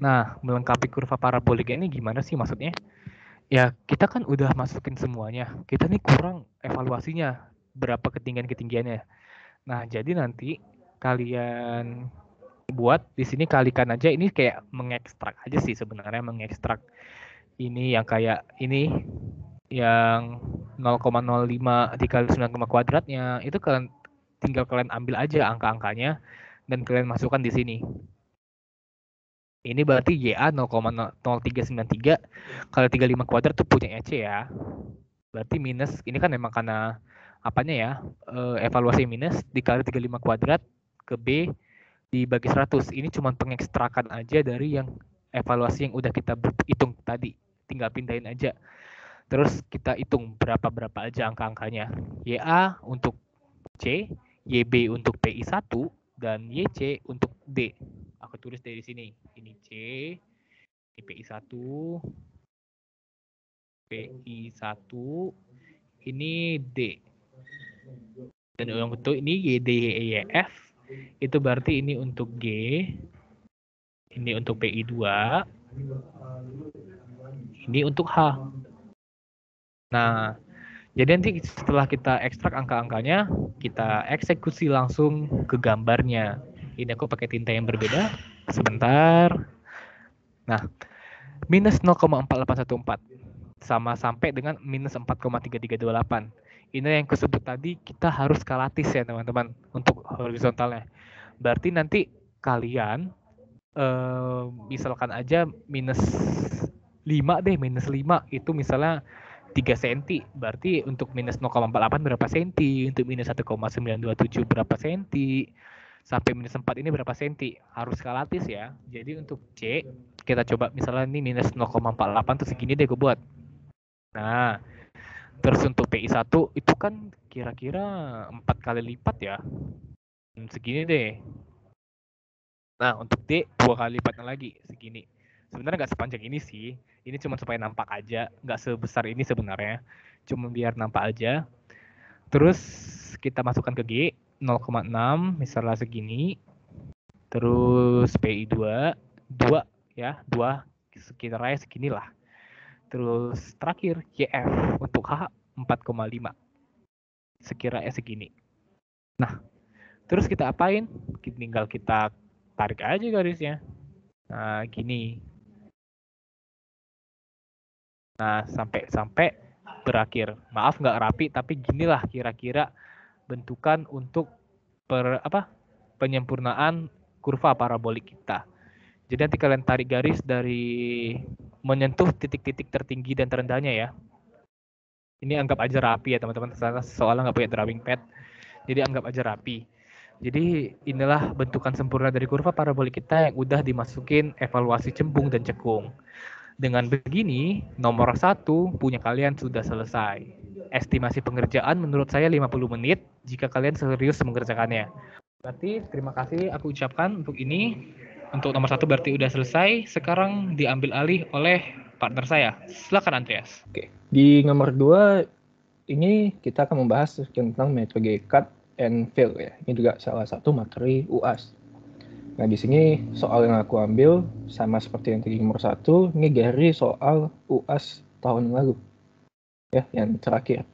Nah, melengkapi kurva parabolik ini gimana sih maksudnya? Ya, kita kan udah masukin semuanya. Kita nih kurang evaluasinya, berapa ketinggian-ketinggiannya. Nah, jadi nanti kalian buat di sini kalikan aja, ini kayak mengekstrak aja sih sebenarnya, mengekstrak ini yang kayak ini yang 0,05 dikali 9 kuadratnya, itu tinggal kalian ambil aja angka-angkanya dan kalian masukkan di sini. Ini berarti YA 0,0393 kali 35 kuadrat itu punya C ya. Berarti minus, ini kan memang karena apanya ya, evaluasi minus dikali 35 kuadrat ke B dibagi 100. Ini cuma pengekstrakan aja dari yang evaluasi yang udah kita hitung tadi. Tinggal pindahin aja. Terus kita hitung berapa-berapa aja angka-angkanya. YA untuk C, YB untuk PI1, dan YC untuk D. Aku tulis dari sini. Ini C, ini PI1, PI1, ini D. Dan untuk ini YD, YF, itu berarti ini untuk G, ini untuk PI2, ini untuk H. Nah, jadi nanti setelah kita ekstrak angka-angkanya, kita eksekusi langsung ke gambarnya. Ini aku pakai tinta yang berbeda. Sebentar. Nah, minus 0,4814 sama sampai dengan minus 4,3328. Ini yang kusebut tadi, kita harus skalatis ya teman-teman untuk horizontalnya. Berarti nanti kalian misalkan aja minus 5 deh, minus 5 itu misalnya 3 cm, berarti untuk minus 0,48 berapa cm, untuk minus 1,927 berapa cm, sampai minus 4 ini berapa cm, harus skalatis ya. Jadi untuk C, kita coba misalnya ini minus 0,48 tuh segini deh gue buat. Nah, terus untuk PI1 itu kan kira-kira 4 kali lipat ya, segini deh. Nah, untuk D 2 kali lipatnya lagi, segini. Sebenarnya nggak sepanjang ini sih, ini cuma supaya nampak aja, nggak sebesar ini sebenarnya, cuma biar nampak aja. Terus kita masukkan ke G 0,6 misalnya segini, Terus PI 2 ya, 2 sekiranya seginilah. Terus terakhir YF untuk H 4,5 sekiranya segini. Nah, terus kita apain? Tinggal kita tarik aja garisnya. Nah, gini. Nah, sampai berakhir. Maaf nggak rapi, tapi ginilah kira-kira bentukan untuk penyempurnaan kurva parabolik kita. Jadi nanti kalian tarik garis dari menyentuh titik-titik tertinggi dan terendahnya ya. Ini anggap aja rapi ya teman-teman, soalnya nggak punya drawing pad. Jadi anggap aja rapi. Jadi inilah bentukan sempurna dari kurva parabolik kita yang udah dimasukin evaluasi cembung dan cekung. Dengan begini, nomor 1 punya kalian sudah selesai. Estimasi pengerjaan menurut saya 50 menit jika kalian serius mengerjakannya. Berarti terima kasih aku ucapkan untuk ini. Untuk nomor 1 berarti udah selesai. Sekarang diambil alih oleh partner saya. Silakan Andreas. Oke, di nomor 2 ini kita akan membahas tentang metode cut and fill ya. Ini juga salah satu materi UAS. Nah, di sini soal yang aku ambil sama seperti yang tadi nomor 1, ini dari soal UAS tahun lalu. Ya, yang terakhir.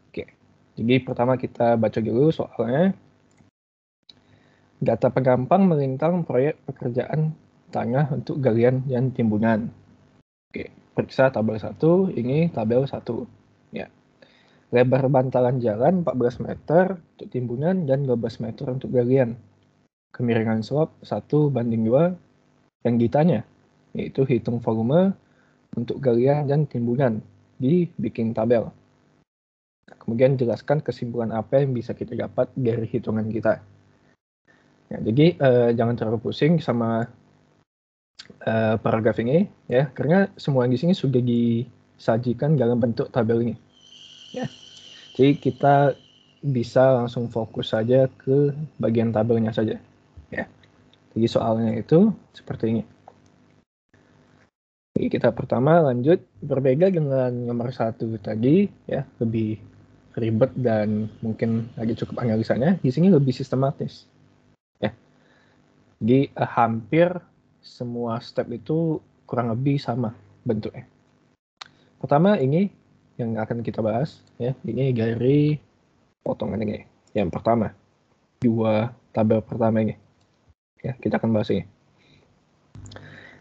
Oke. Jadi pertama kita baca dulu soalnya. Data pegampang melintang proyek pekerjaan tanah untuk galian dan timbunan. Oke, periksa tabel 1, ini tabel 1. Ya. Lebar bantalan jalan 14 meter untuk timbunan dan 12 meter untuk galian. Kemiringan slop 1:2 yang ditanya, yaitu hitung volume untuk galian dan timbunan, dibikin tabel. Kemudian jelaskan kesimpulan apa yang bisa kita dapat dari hitungan kita. Ya, jadi jangan terlalu pusing sama paragraf ini, ya, karena semua di sini sudah disajikan dalam bentuk tabel ini. Ya. Jadi kita bisa langsung fokus saja ke bagian tabelnya saja. Ya. Jadi soalnya itu seperti ini. Jadi kita pertama lanjut, berbeda dengan nomor 1 tadi, ya, lebih ribet dan mungkin lagi cukup analisanya. Di sini lebih sistematis. Ya. Jadi hampir semua step itu kurang lebih sama bentuknya. Pertama ini yang akan kita bahas, ya, ini dari potongan ini. Yang pertama, 2 tabel pertama ini. Ya, kita akan bahas ini.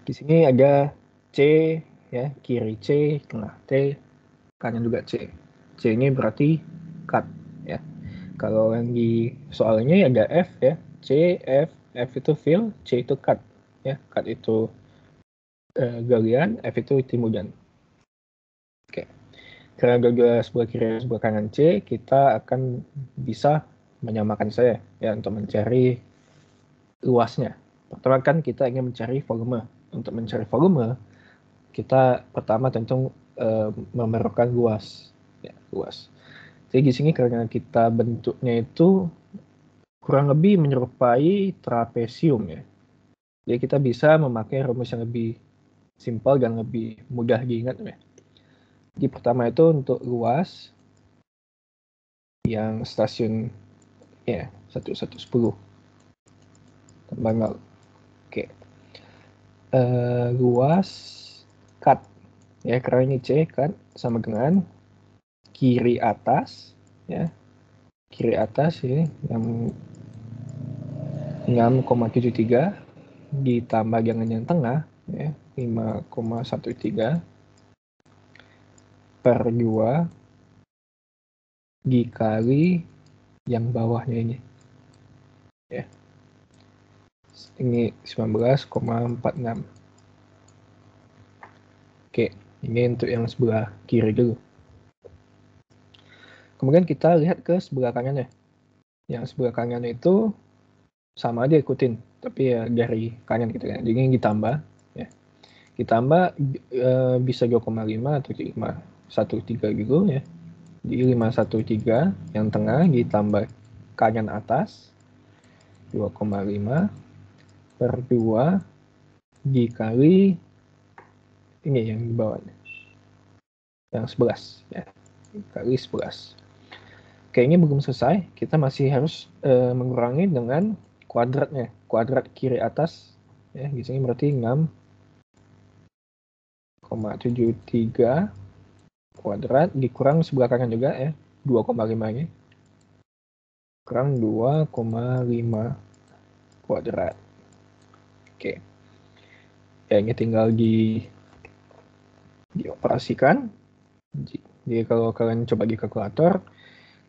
Di sini ada C, ya, kiri C, tengah T, kanan juga C. C ini berarti cut, ya. Kalau yang di soal ini ada F, ya, C, F itu fill, C itu cut, ya. Cut itu galian, F itu timbunan. Oke. Karena ada sebelah kiri dan sebelah kanan C, kita akan bisa menyamakan saya, ya, untuk mencari luasnya. Pertama kan kita ingin mencari volume. Untuk mencari volume, kita pertama tentu memerlukan luas, ya, luas. Jadi di sini karena kita bentuknya itu kurang lebih menyerupai trapesium, ya. Jadi kita bisa memakai rumus yang lebih simpel dan lebih mudah diingat, ya. Jadi pertama itu untuk luas yang stasiun, ya, 1110 tambah 0. Oke. Luas cut, ya, karena ini C kan sama dengan kiri atas, ya, kiri atas ini 6,73 ditambah dengan yang tengah, ya, 5,13 per 2 dikali yang bawahnya ini, ya, ini 19,46. Oke, ini untuk yang sebelah kiri dulu. Kemudian kita lihat ke sebelah kanannya. Yang sebelah kanan itu sama aja ikutin, tapi ya dari kanan gitu kan. Jadi ini ditambah, ya. Ditambah bisa 2,5 atau 513 gitu, ya. Jadi 513 yang tengah ditambah kanan atas 2,5 per 2 dikali ini yang di bawah, yang 11, ya, kali 11. Oke, ini belum selesai, kita masih harus mengurangi dengan kuadratnya, kuadrat kiri atas ya, di sini berarti 6,73 kuadrat dikurang sebelah kanan juga ya, 2,5 ini kurang 2,5 kuadrat. Oke. Ya, ini tinggal dioperasikan. Jadi kalau kalian coba di kalkulator,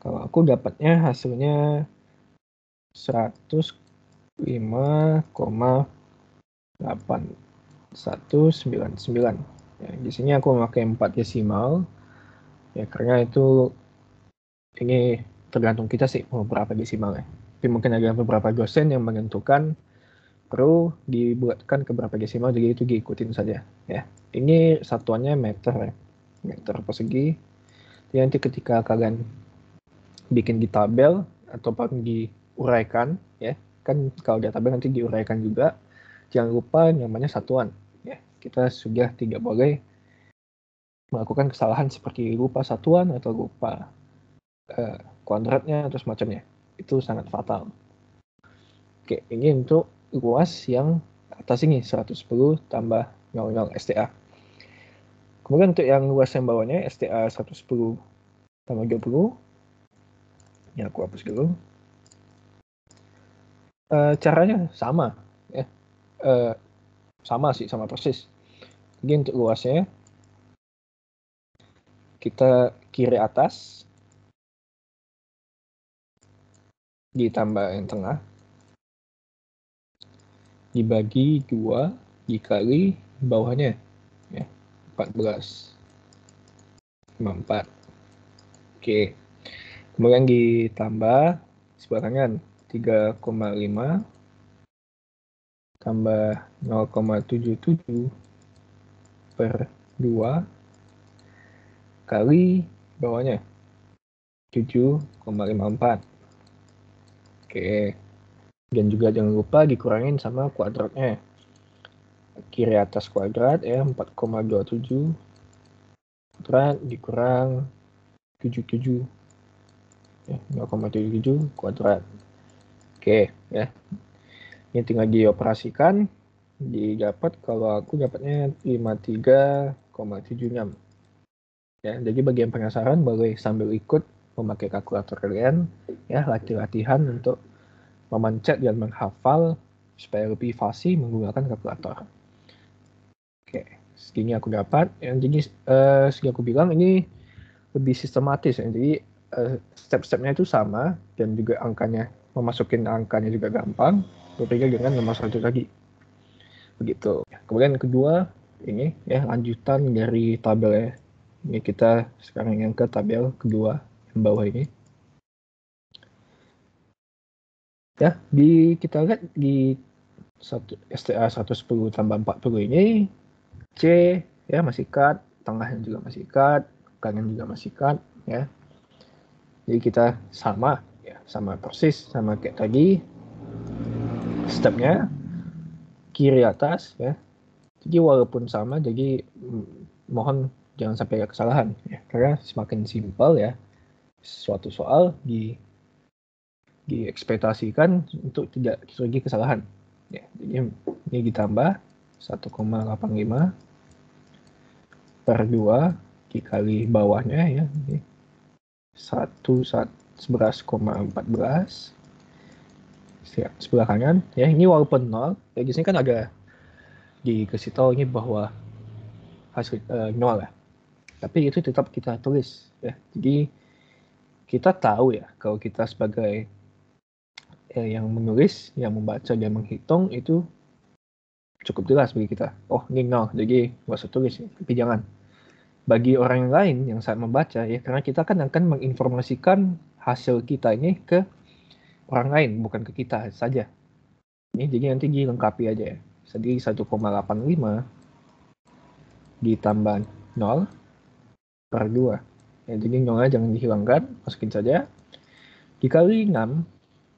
kalau aku dapatnya hasilnya 105,8199. Ya, di sini aku memakai 4 desimal. Ya, karena itu ini tergantung kita sih mau berapa desimal ya. Tapi mungkin ada beberapa dosen yang menentukan perlu dibuatkan ke berapa desimal, jadi itu diikutin saja ya. Ini satuannya meter ya, meter persegi. Jadi nanti ketika kalian bikin di tabel ataupun diuraikan ya, kan kalau di tabel nanti diuraikan juga, jangan lupa namanya satuan ya. Kita sudah tidak boleh melakukan kesalahan seperti lupa satuan atau lupa kuadratnya atau semacamnya, itu sangat fatal. Oke, ini untuk luas yang atas ini 110 tambah 00 STA. Kemudian untuk yang luas yang bawahnya STA 110 tambah 20. Ya, aku hapus dulu. Caranya sama ya. Sama sih, sama persis. Jadi untuk luasnya kita kiri atas ditambah yang tengah dibagi 2 dikali bawahnya ya, 14,54. Oke. Kemudian ditambah sebelah kanan 3,5 tambah 0,77 per 2 kali bawahnya 7,54. Oke. Dan juga jangan lupa dikurangin sama kuadratnya. Kiri atas kuadrat ya 4,27 kuadrat dikurang 77 ya, 0,77 kuadrat. Oke ya. Ini tinggal dioperasikan, didapat kalau aku dapatnya 53,76. Ya, jadi bagi yang penasaran boleh sambil ikut memakai kalkulator kalian ya, latihan untuk memencet dan menghafal supaya lebih fasih menggunakan kalkulator. Oke, segini aku dapat. Yang jadi segini aku bilang ini lebih sistematis ya. Jadi step-stepnya itu sama dan juga angkanya, memasukin angkanya juga gampang. Berbeda dengan nomor 1 tadi. Begitu. Kemudian kedua ini ya lanjutan dari tabel ya. Ini kita sekarang yang ke tabel kedua yang bawah ini. Ya, kita lihat di STA 110 tambah 40 ini C ya masih cut, tengahnya juga masih cut, kanan juga masih cut ya. Jadi kita sama ya, sama persis sama kayak tadi. Stepnya kiri atas ya. Jadi walaupun sama, jadi mohon jangan sampai ada kesalahan ya, karena semakin simpel ya suatu soal diekspektasikan untuk tidak terjadi kesalahan ya. Jadi ini ditambah 1,85 per 2 dikali bawahnya ya, 11,14 sebelah kanan ya. Ini walaupun 0 ya, di sini kan ada dikasih tahu ini bahwa hasil 0 ya, tapi itu tetap kita tulis ya. Jadi kita tahu ya kalau kita sebagai yang menulis, yang membaca dan menghitung itu cukup jelas bagi kita. Oh, ini 0, jadi nggak usah tulis ya. Tapi jangan bagi orang lain yang saat membaca ya, karena kita kan akan menginformasikan hasil kita ini ke orang lain, bukan ke kita saja. Ini jadi nanti dilengkapi aja ya. Jadi 1,85 ditambah 0 per 2. Ya, jadi 0-nya jangan dihilangkan, masukin saja. Dikali 6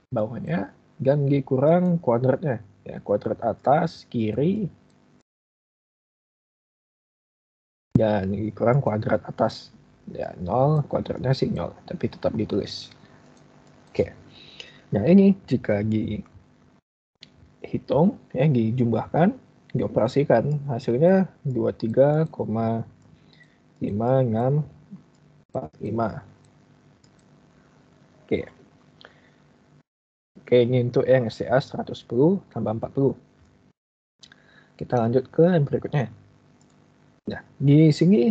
bawahnya dan dikurang kuadratnya. Ya, kuadrat atas kiri dan dikurang kuadrat atas. Ya, 0 kuadratnya sih 0, tapi tetap ditulis. Oke. Nah, ini jika hitung, ya, dijumlahkan, dioperasikan, hasilnya 23,5645. Oke. Oke, ini untuk yang SCA 110 tambah 40. Kita lanjut ke yang berikutnya. Nah, di sini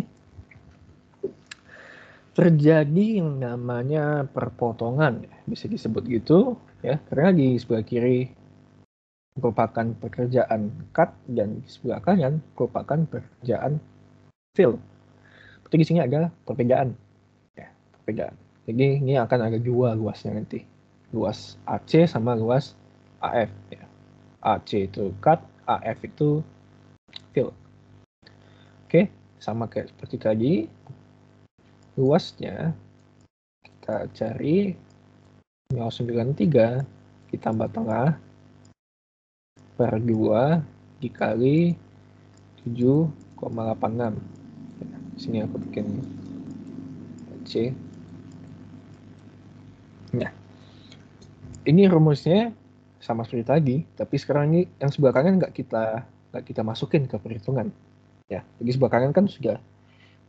terjadi yang namanya perpotongan, bisa disebut gitu, ya, karena di sebelah kiri merupakan pekerjaan cut dan di sebelah kanan merupakan pekerjaan fill. Berarti di sini ada perbedaan, ya, perbedaan. Jadi ini akan ada dua luasnya nanti, luas AC sama luas AF. Ya. AC itu cut, AF itu fill. Oke, sama kayak seperti tadi, luasnya kita cari 0,93 ditambah tengah per 2 dikali 7,86. Di sini aku bikin C. Nah, ini rumusnya sama seperti tadi, tapi sekarang ini yang sebelah kanan nggak kita masukin ke perhitungan. Ya, jadi sebelah kanan kan sudah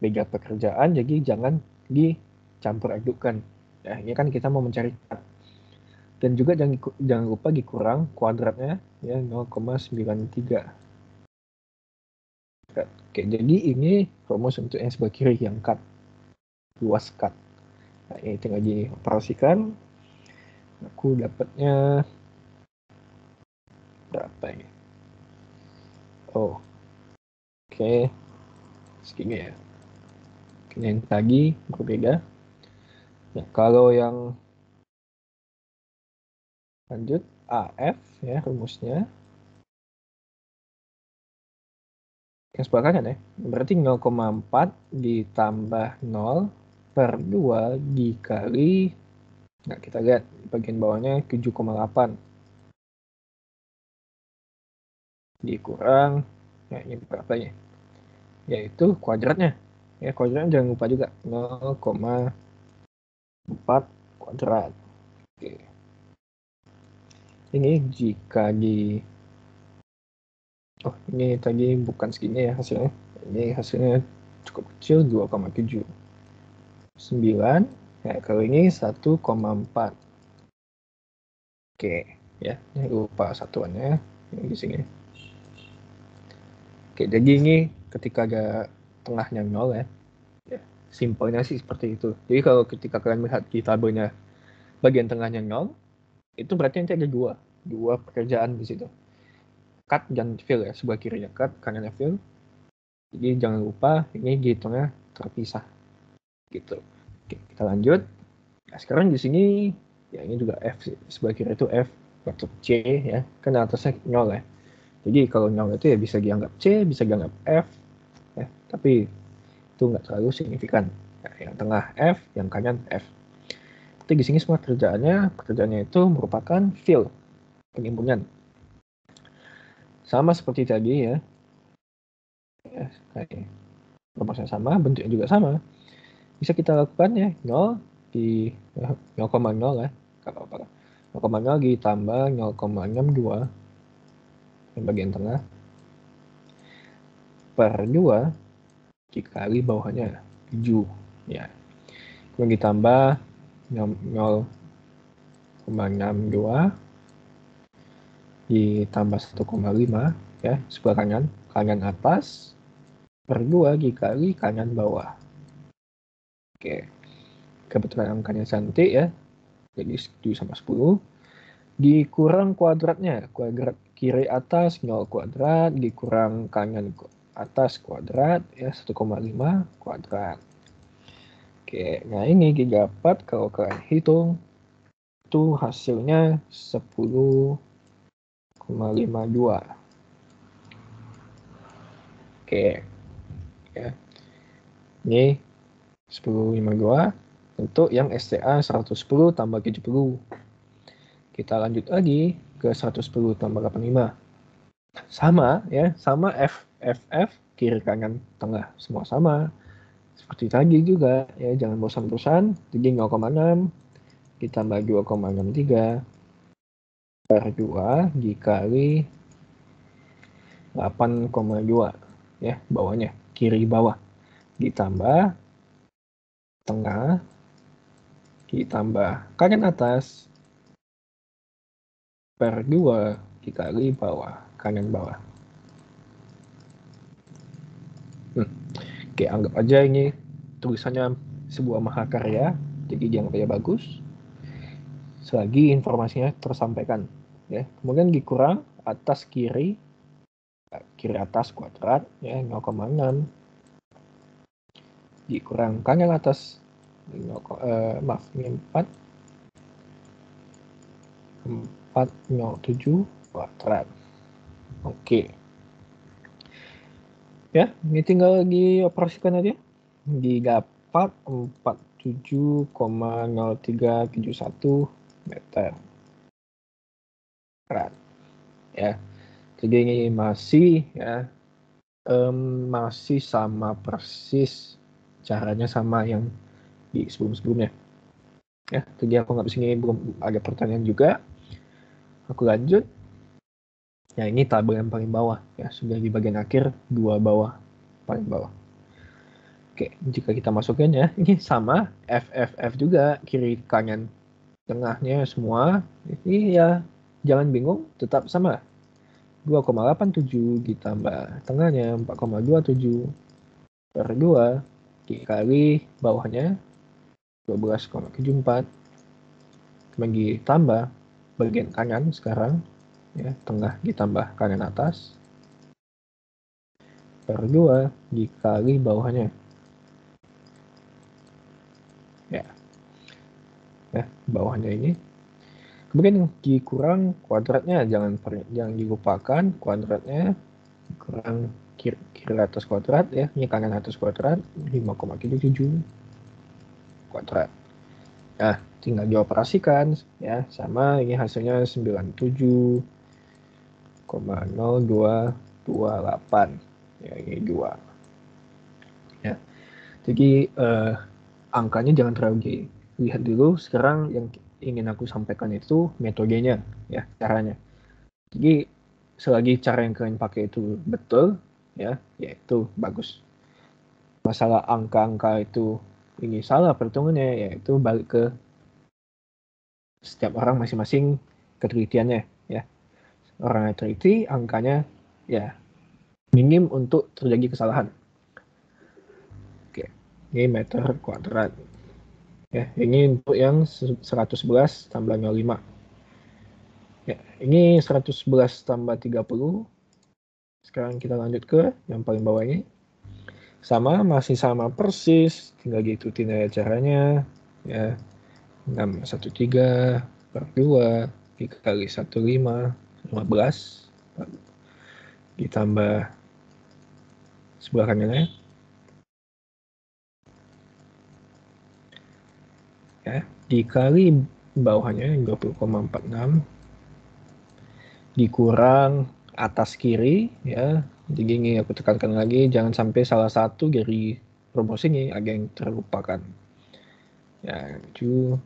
beda pekerjaan, jadi jangan dicampur adukkan. Ya, ini kan kita mau mencari cut. Dan juga jangan lupa dikurang kuadratnya, ya, 0,93. Oke, jadi ini rumus untuk yang sebelah kiri yang cut, luas cut. Nah, ini tinggal dioperasikan. Aku dapatnya berapa ini? Oh, oke, segini ya. Yang tadi berbeda. Ya, kalau yang lanjut AF, ya, rumusnya yang sebelah kanan, ya, berarti 0,4 ditambah 0 per 2 dikali, nah, kita lihat bagian bawahnya 7,8 dikurang, ya, ini berapa ya, yaitu kuadratnya, ya, kuadratnya jangan lupa juga 0,4 kuadrat. Oke. Ini jika ini tadi bukan segini ya hasilnya, ini hasilnya cukup kecil, 2,79. Ya, kalau ini 1,4. Oke, ya, ini lupa satuannya ini di sini. Oke, jadi ini ketika ada tengahnya 0, ya, simpelnya sih seperti itu. Jadi kalau ketika kalian melihat di tabelnya bagian tengahnya 0, itu berarti nanti ada dua pekerjaan di situ. Cut dan fill, ya, sebelah kirinya cut, kanannya fill. Jadi jangan lupa ini dihitungnya terpisah gitu. Oke, kita lanjut. Nah, sekarang di sini, ya, ini juga F, sebelah kiri itu F bentuk C, ya, kan atasnya 0, ya. Jadi kalau 0 itu ya bisa dianggap C, bisa dianggap F, ya, tapi itu nggak terlalu signifikan. Nah, yang tengah F, yang kanan F. Tapi di sini semua pekerjaannya itu merupakan fill, penimbunan. Sama seperti tadi, ya, rumusnya sama, bentuknya juga sama. Bisa kita lakukan, ya, 0 di 0,0, ya, kalau apa, 0,0 ditambah 0,62 yang bagian tengah per 2 dikali bawahnya 7, ya, kemudian ditambah 0,62 ditambah 1,5, ya, sebelah kanan atas per 2 dikali kanan bawah. Oke, kebetulan angkanya cantik, ya, jadi 7 sama 10 dikurang kuadratnya, kuadrat kiri atas 0 kuadrat dikurang kanan atas kuadrat, ya, 1,5 kuadrat. Oke, nah ini didapat kalau kalian hitung itu hasilnya 10,52. Oke, ya, ini 10,52 untuk yang SCA 110 tambah 70. Kita lanjut lagi ke 110 tambah 85. Sama, ya, sama F kiri kanan tengah semua sama. Seperti tadi juga, ya, jangan bosan-bosan. Jadi 0,6 ditambah 2,63 per 2 dikali 8,2 ya, bawahnya, kiri bawah, ditambah tengah, ditambah kanan atas per 2 dikali bawah, kanan bawah. Oke, anggap aja ini tulisannya sebuah mahakarya, jadi dianggapnya bagus selagi informasinya tersampaikan ya. Kemudian dikurang atas kiri atas kuadrat ya 0,6 dikurang kanan atas ini 407 kuadrat. Oke. Ya, ini tinggal dioperasikan aja. Didapat 47,0371 meter. Ya. Jadi ini masih ya masih sama persis, caranya sama yang di sebelum-sebelumnya. Ya, jadi aku nggak sini belum ada pertanyaan juga. Aku lanjut. Ya, ini tabel yang paling bawah ya, sudah di bagian akhir, 2 bawah, paling bawah. Oke, jika kita masukin ya, ini sama FFF juga, kiri kanan tengahnya semua. Ini ya jangan bingung, tetap sama. 2,87 ditambah tengahnya 4,27 per 2 dikali bawahnya 12,74. Kemudian ditambah bagian kanan sekarang ya, tengah ditambah kanan atas per 2 dikali bawahnya ya bawahnya ini. Kemudian dikurang kuadratnya, jangan dilupakan kuadratnya, kurang kiri atas kuadrat ya, ini kanan atas kuadrat 5,7 kuadrat. Nah, tinggal dioperasikan ya, sama ini hasilnya 97,0228 ya, ini 2 ya. Jadi angkanya jangan terlalu dilihat dulu. Sekarang yang ingin aku sampaikan itu metodenya ya, caranya. Jadi selagi cara yang kalian pakai itu betul ya itu bagus. Masalah angka-angka itu ini salah perhitungannya, yaitu balik ke setiap orang masing-masing ketelitiannya ya. Orang yang teliti angkanya ya minim untuk terjadi kesalahan. Oke, ini meter kuadrat. Ya, ini untuk yang 111 tambah 05. Ya, ini 111 tambah 30. Sekarang kita lanjut ke yang paling bawah ini. Masih sama persis, tinggal diikutin aja caranya. Ya, 613 per 2 dikali 15, 15 ditambah sebelah kanannya. Ya, dikali bawahnya 20,46 dikurang atas kiri ya. Jadi ini aku tekankan lagi, jangan sampai salah satu dari rumus ini ada yang terlupakan. Ya, itu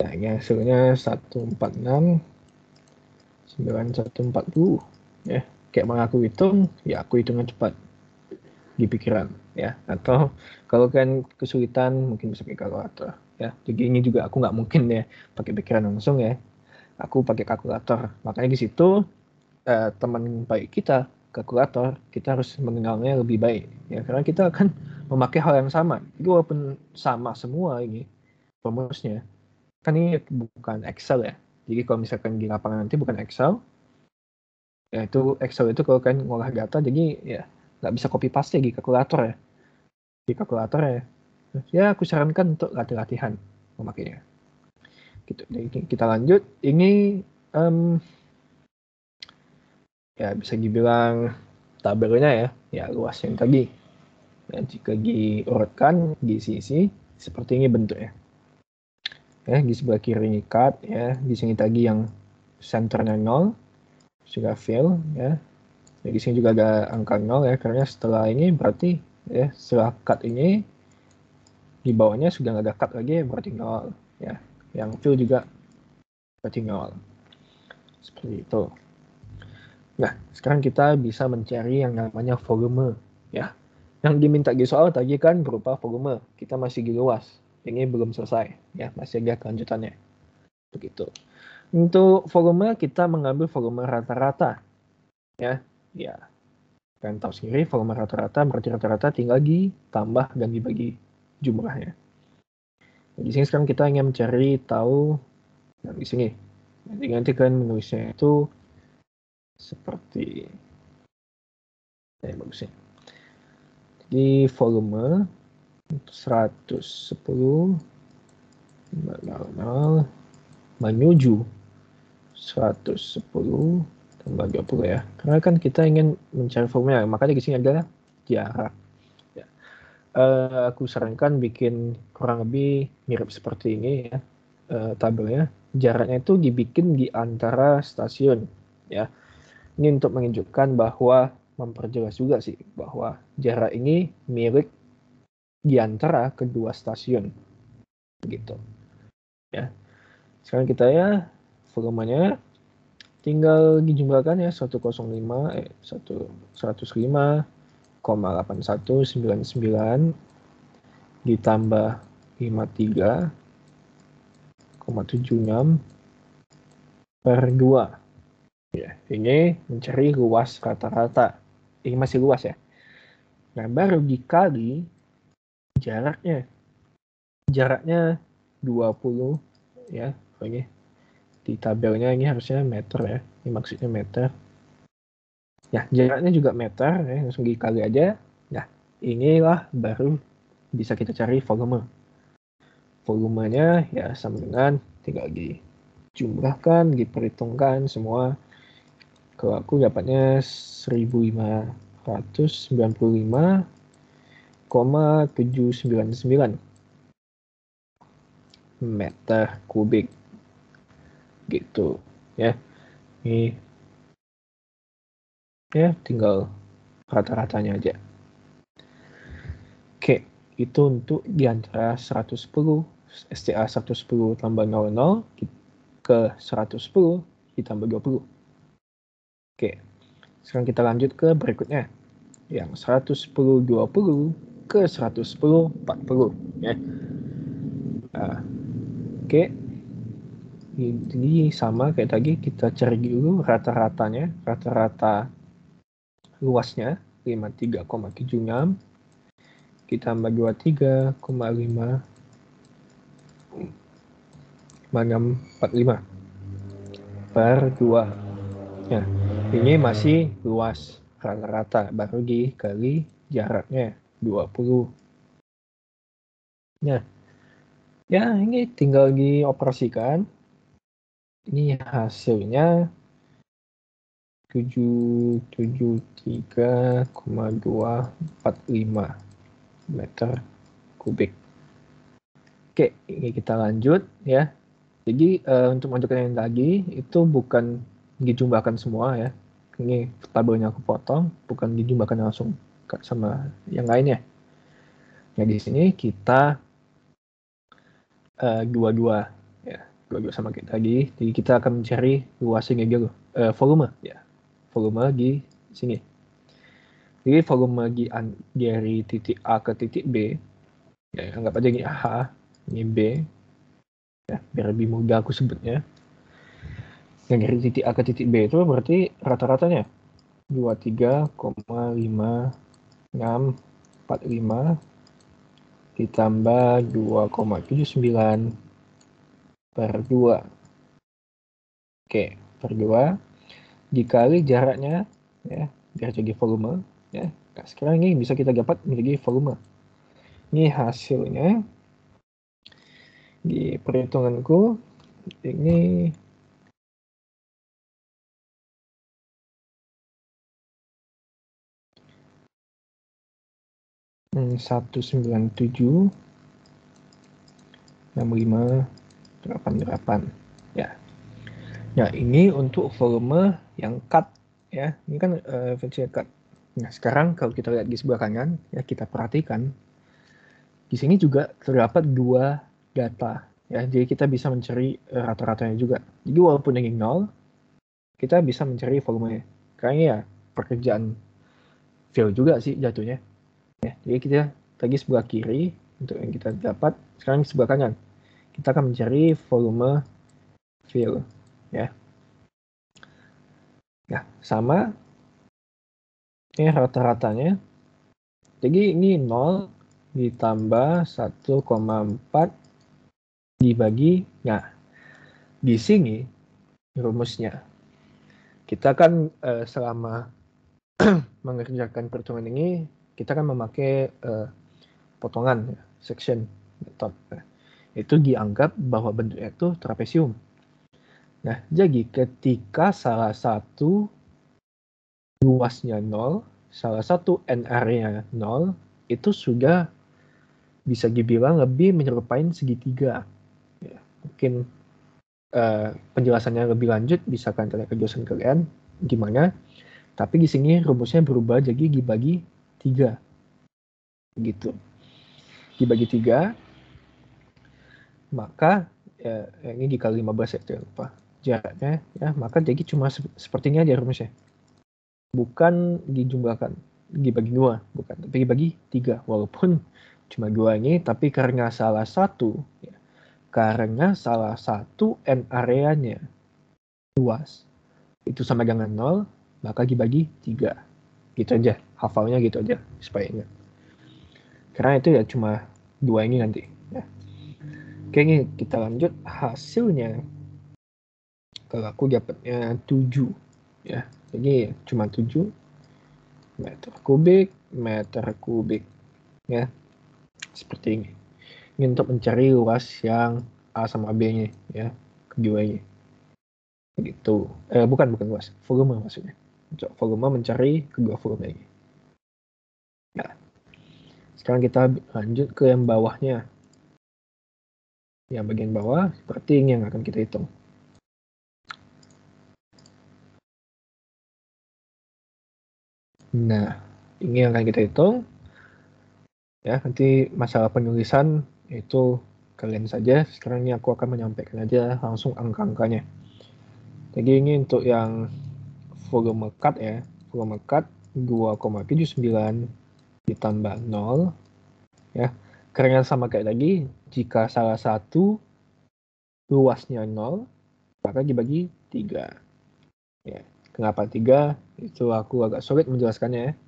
ya, ini hasilnya 146,9140 ya. Kayak mau aku hitung, ya aku hitungnya cepat di pikiran ya. Atau kalau kan kesulitan mungkin bisa pakai kalkulator ya. Jadi ini juga aku nggak mungkin ya pakai pikiran langsung ya. Aku pakai kalkulator. Makanya di situ teman baik kita, kalkulator, kita harus mengenalnya lebih baik ya, karena kita akan memakai hal yang sama. Jadi walaupun sama semua ini rumusnya, kan ini bukan Excel ya. Jadi kalau misalkan di lapangan nanti bukan Excel, ya itu Excel itu kalau kan ngolah data, jadi ya nggak bisa copy paste di kalkulator ya. Di kalkulator ya aku sarankan untuk latihan memakainya. Gitu. Jadi kita lanjut. Ini ya bisa dibilang tabelnya ya luas yang tadi. Ya, jika diurutkan di sisi seperti ini bentuknya. Ya, di sebelah kiri ini cut ya, di sini tadi yang centernya 0 sudah fill ya. Di sini juga ada angka 0 ya, karena setelah ini berarti ya setelah cut ini di bawahnya sudah nggak ada cut lagi, berarti 0 ya. Yang fill juga berarti 0. Seperti itu. Nah, sekarang kita bisa mencari yang namanya volume, ya. Yang diminta di soal tadi kan berupa volume. Kita masih di luas. Ini belum selesai, ya, masih ada kelanjutannya. Begitu. Untuk volume kita mengambil volume rata-rata, ya. Ya. Kalian tahu sendiri volume rata-rata berarti rata-rata tinggal ditambah dan dibagi jumlahnya. Di sini sekarang kita ingin mencari tahu di sini. Nanti kalian menulisnya itu seperti bagusnya. Jadi volume 110 menuju 110 tambah 20 ya. Karena kan kita ingin mencari volume, makanya di sini adalah jarak. Ya. Aku sarankan bikin kurang lebih mirip seperti ini ya. Tabelnya. Jaraknya itu dibikin di antara stasiun ya. Ini untuk menunjukkan bahwa memperjelas juga sih bahwa jarak ini milik di antara kedua stasiun begitu ya. Sekarang kita ya volumenya tinggal dijumlahkan ya 105,8199 ditambah 53,76 per 2 ya. Ini mencari luas rata-rata. Ini masih luas ya. Nah, baru dikali jaraknya 20 ya. Ini di tabelnya ini harusnya meter ya. Ini maksudnya meter. Ya, jaraknya juga meter ya, langsung dikali aja. Nah, inilah baru bisa kita cari volume. Volumenya ya sama dengan tinggal dijumlahkan, diperhitungkan semua. Kalau aku dapatnya 1595,799 meter kubik gitu ya. Ini ya tinggal rata-ratanya aja. Oke, itu untuk di antara 110 STA 110 tambah 00 ke 110 ditambah 20. Oke, sekarang kita lanjut ke berikutnya. Yang 110-20 ke 110-40 ya. Oke, ini sama kayak tadi, kita cari dulu rata-ratanya, rata-rata luasnya 53,76 ditambah 23,5 per 2. Ya, ini masih luas rata-rata, baru dikali jaraknya 20. Nah, ya ini tinggal dioperasikan. Ini hasilnya 773,245 meter kubik. Oke, ini kita lanjut ya. Jadi untuk melanjutkan yang tadi itu bukan dijumlahkan semua ya. Ini tabelnya aku potong, bukan dijumlahkan langsung sama yang lainnya. Nah, di sini kita dua-dua ya, dua-dua sama kayak tadi. Jadi kita akan mencari luasnya dulu, volume ya. Volume di sini. Jadi volume dari titik A ke titik B, ya, anggap aja ini A, ini B, ya, biar lebih mudah aku sebutnya. Yang dari titik A ke titik B itu berarti rata-ratanya 23,5645 ditambah 2,79 per 2. Oke, per 2 dikali jaraknya ya, biar jadi volume ya. Nah, sekarang ini bisa kita dapat menjadi volume. Ini hasilnya di perhitunganku ini 197,6588 ya. Nah, ini untuk volume yang cut ya. Ini kan versi cut. Nah, sekarang kalau kita lihat di sebelah kanan ya, kita perhatikan di sini juga terdapat dua data Ya, jadi kita bisa mencari rata-ratanya juga. Jadi walaupun ini 0, kita bisa mencari volumenya. Karena ya pekerjaan fill juga sih jatuhnya. Ya, jadi kita tadi sebelah kiri untuk yang kita dapat, sekarang sebelah kanan. Kita akan mencari volume fill. Ya. Nah, sama ini rata-ratanya. Jadi ini 0 ditambah 1,4 dibagi. Nah, di sini rumusnya. Kita kan selama mengerjakan perhitungan ini, kita kan memakai potongan, section method. Itu dianggap bahwa bentuknya itu trapesium. Nah, jadi ketika salah satu luasnya 0, salah satu n area 0, itu sudah bisa dibilang lebih menyerupai segitiga. Ya, mungkin penjelasannya lebih lanjut bisa kalian tanya ke dosen kalian gimana. Tapi di sini rumusnya berubah jadi dibagi 3. Begitu. Dibagi 3, maka ini dikali 15 ya, jangan lupa jaraknya ya, maka jadi cuma sepertinya aja rumusnya. Bukan dijumlahkan, dibagi 2, bukan, tapi dibagi 3. Walaupun cuma 2 ini, tapi karena salah satu n areanya luas itu sama dengan 0, maka dibagi 3. Gitu aja, hafalnya gitu aja supaya ingat. Karena itu ya cuma 2 ini nanti. Ya. Oke, ini kita lanjut hasilnya. Kalau aku dapatnya 7. Ya, jadi cuma 7 meter kubik. Ya, seperti ini. Ini untuk mencari luas yang A sama B-nya, ya, keduanya. Begitu. Bukan luas, volume maksudnya. Untuk volume mencari kedua volume ini. Nah, sekarang kita lanjut ke yang bawahnya. Yang bagian bawah, seperti ini yang akan kita hitung. Nah, ini yang akan kita hitung. Ya, nanti masalah penulisan itu kalian saja. Sekarang ini aku akan menyampaikan aja langsung angka-angkanya. Jadi ini untuk yang volume cut ya. Volume cut 2,79 ditambah 0. Ya, karena sama kayak tadi, jika salah satu luasnya 0, maka dibagi 3. Ya, kenapa 3? Itu aku agak sulit menjelaskannya ya.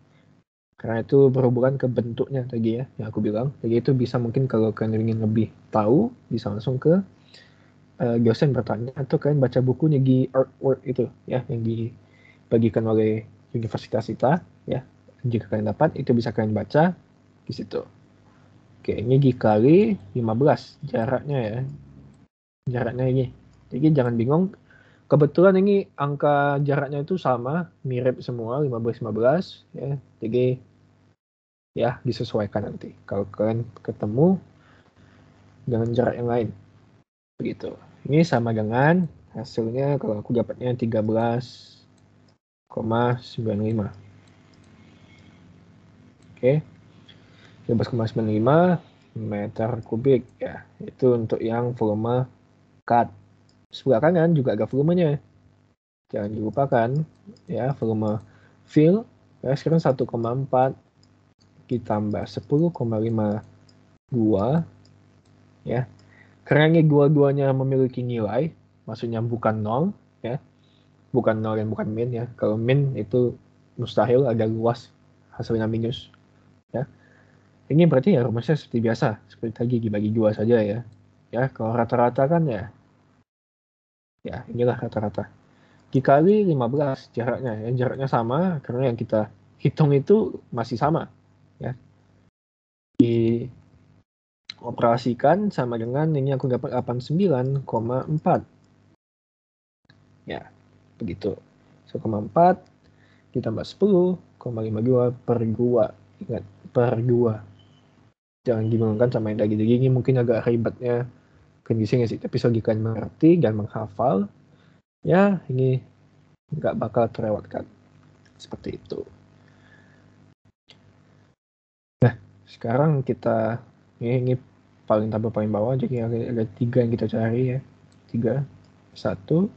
Karena itu berhubungan ke bentuknya tadi ya, yang aku bilang. Jadi itu bisa mungkin kalau kalian ingin lebih tahu, bisa langsung ke dosen bertanya, atau kalian baca bukunya di artwork itu ya, yang dibagikan oleh universitas kita ya. Jika kalian dapat, itu bisa kalian baca di situ. Oke, ini dikali 15 jaraknya ya. Jaraknya ini. Jadi jangan bingung. Kebetulan ini angka jaraknya itu sama, mirip semua, 15-15 ya. Jadi ya disesuaikan nanti kalau kalian ketemu dengan jarak yang lain begitu. Ini sama dengan hasilnya kalau aku dapatnya 13,95. Oke, 13,95 meter kubik ya. Itu untuk yang volume cut. Sebelah kanan juga ada volumenya, jangan dilupakan ya. Volume fill ya, sekarang 1,4 ditambah 10,52 ya. Karena ini dua-duanya memiliki nilai, maksudnya bukan 0 ya. Bukan 0 dan bukan min ya. Kalau min itu mustahil ada luas hasilnya minus ya. Ini berarti ya rumusnya seperti biasa, seperti tadi dibagi 2 saja ya. Ya, kalau rata-rata kan ya inilah rata-rata. Dikali 15 jaraknya ya. Jaraknya sama karena yang kita hitung itu masih sama ya. Dioperasikan sama dengan ini aku dapat 89,4. Ya, begitu. 1,4 ditambah 10,52 per 2. Ingat, per 2. Jangan dibingungkan sama yang tadi. Ini mungkin agak ribetnya kondisinya sih. Tapi selagi kalian mengerti dan menghafal, ya ini nggak bakal terlewatkan. Seperti itu. Nah, sekarang kita ini paling tambah paling bawah, jadi ada 3 yang kita cari ya. 3, 1,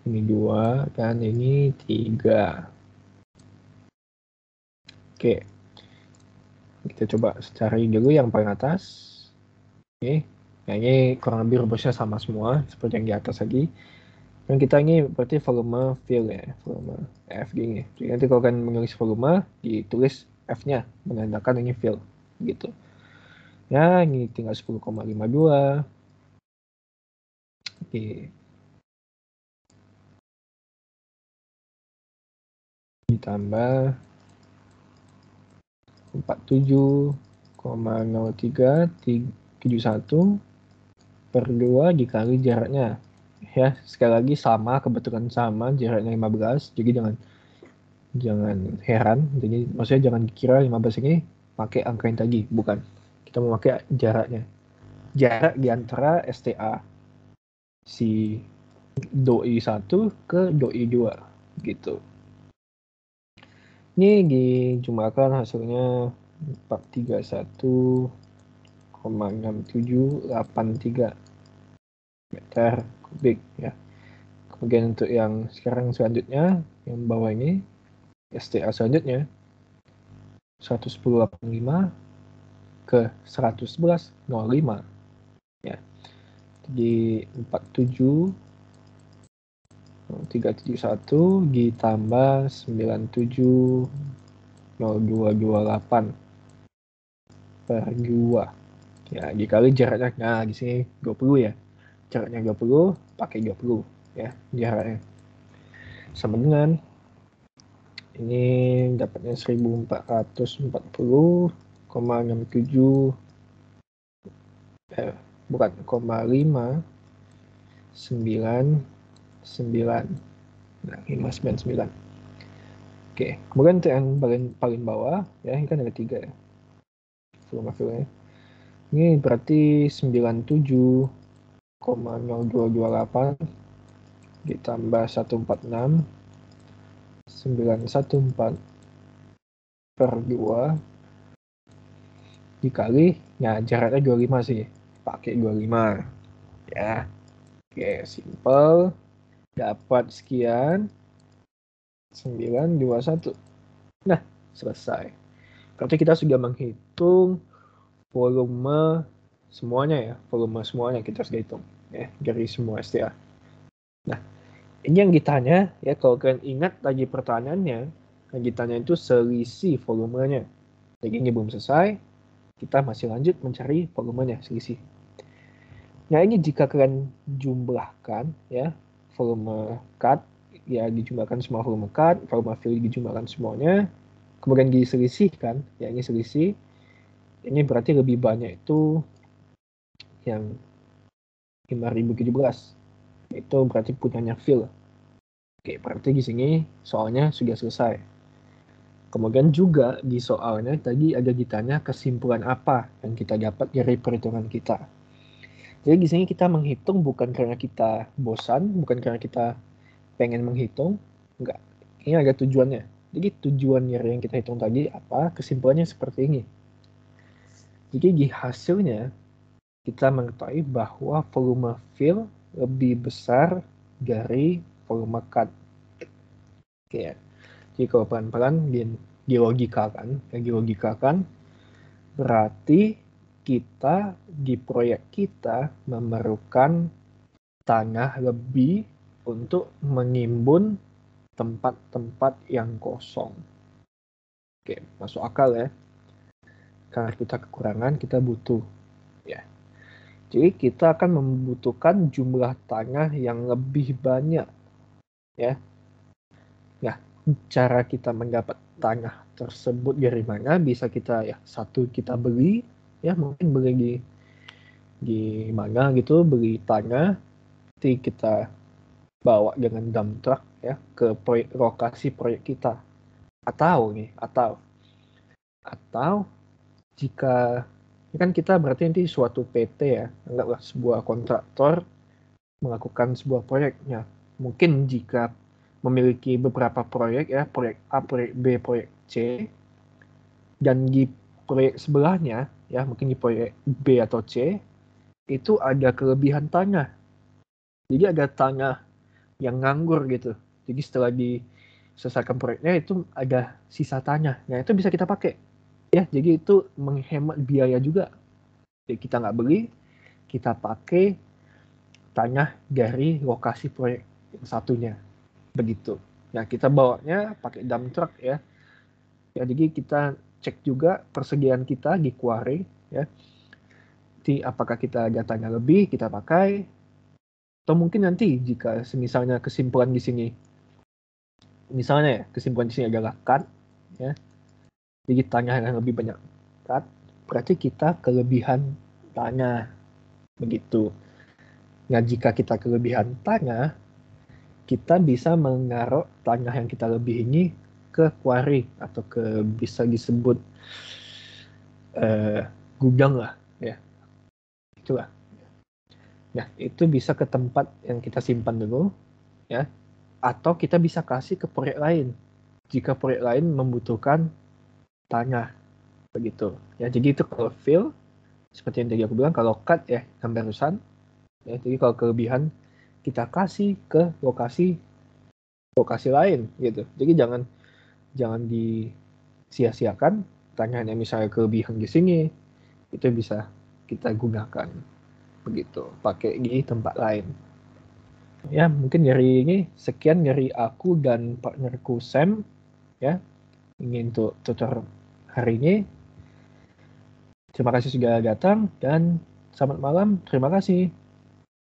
ini 2, dan ini 3. Oke, kita coba cari dulu yang paling atas. Oke, nah ini kurang lebih rumusnya sama semua seperti yang di atas lagi. Dan kita ini berarti volume fill ya, volume F gini. Jadi nanti kalau kalian menulis volume, ditulis F-nya, menandakan ini fill gitu. Ya, ini tinggal 10,52. Oke. Ditambah 47,0371 per 2 dikali jaraknya. Ya, sekali lagi sama, kebetulan sama, jaraknya 15. Jadi jangan heran. Jadi maksudnya jangan dikira 15 ini pakai angka yang tadi, bukan. Kita mau pakai jaraknya. Jarak di antara STA si doi 1 ke doi 2 gitu. Ini dijumlahkan hasilnya 431,6783 meter kubik ya. Kemudian untuk yang sekarang selanjutnya, yang bawah ini, STA selanjutnya 110,85 ke 111,05 ya. Jadi 47,371 ditambah 97,0228 per 2 ya, dikali jaraknya. Nah, di sini 20 ya. Jaraknya 20, pakai 20 ya jaraknya. Sama dengan ini dapatnya 1440,67 bukan, 599. Nah, 599. Oke, kemudian untuk yang paling bawah ya, ini kan ada 3 ya. Volume fill-nya. Ini berarti 97,0228 ditambah 146,914 per 2 dikali, nah jaraknya 25 sih, pakai 25 ya. Oke, simple, dapat sekian 921. Nah, selesai. Berarti kita sudah menghitung volume semuanya ya, volume semuanya kita sudah hitung ya dari semua STA. Nah, ini yang ditanya ya, kalau kalian ingat lagi pertanyaannya, yang ditanya itu selisih volumenya. Jadi ini belum selesai, kita masih lanjut mencari volumenya, selisih. Nah, ini jika kalian jumlahkan ya, volume cut ya dijumlahkan semua volume cut, volume fill dijumlahkan semuanya, kemudian diselisihkan, ya ini selisih, ini berarti lebih banyak itu yang 5017, itu berarti punyanya fill. Oke, berarti di sini soalnya sudah selesai. Kemudian juga di soalnya tadi ada ditanya kesimpulan apa yang kita dapat dari perhitungan kita. Jadi di sini kita menghitung bukan karena kita bosan, bukan karena kita pengen menghitung, enggak. Ini ada tujuannya. Jadi tujuan yang kita hitung tadi apa? Kesimpulannya seperti ini. Jadi di hasilnya kita mengetahui bahwa volume fill lebih besar dari volume cut. Oke ya. Jadi kalau pelan-pelan dilogikakan, berarti kita di proyek kita memerlukan tanah lebih untuk menimbun tempat-tempat yang kosong. Oke, masuk akal ya. Karena kita kekurangan, kita butuh. Ya. Jadi kita akan membutuhkan jumlah tanah yang lebih banyak. Ya. Nah, cara kita mendapat tanah tersebut dari mana? Bisa kita ya, satu kita beli, ya mungkin beli di mana gitu, beli tanah, nanti kita bawa dengan dump truck ya ke lokasi proyek kita. Atau jika ini kan kita berarti nanti suatu PT ya, anggaplah sebuah kontraktor melakukan sebuah proyeknya. Mungkin jika memiliki beberapa proyek ya, proyek A, proyek B, proyek C, dan di proyek sebelahnya ya, mungkin di proyek B atau C itu ada kelebihan tanah. Jadi ada tanah yang nganggur gitu. Jadi setelah diselesaikan proyeknya itu ada sisa tanah. Nah itu bisa kita pakai. Ya, jadi itu menghemat biaya juga. Jadi kita nggak beli, kita pakai tanah dari lokasi proyek yang satunya. Begitu. Nah kita bawanya pakai dump truck ya. Ya jadi kita cek juga persediaan kita di quarry ya. Jadi apakah kita ada tanah lebih kita pakai, atau mungkin nanti jika misalnya kesimpulan di sini, misalnya ya kesimpulan di sini adalah cut, ya, jadi tanah yang lebih banyak cut, berarti kita kelebihan tanah, begitu. Nah jika kita kelebihan tanah, kita bisa menaruh tanah yang kita lebih ini ke quarry atau ke bisa disebut gudang lah, ya, itulah. Nah, itu bisa ke tempat yang kita simpan dulu, ya. Atau kita bisa kasih ke proyek lain. Jika proyek lain membutuhkan tanah, begitu. Ya, jadi itu kalau fill, seperti yang tadi aku bilang, kalau cut ya, yang barusan. Ya, jadi kalau kelebihan, kita kasih ke lokasi lain, gitu. Jadi jangan disia-siakan, tanahnya misalnya kelebihan di sini, itu bisa kita gunakan, begitu. Pakai di tempat lain. Ya mungkin dari ini sekian dari aku dan partnerku Sam ya, ingin untuk tutor hari ini. Terima kasih sudah datang dan selamat malam. Terima kasih.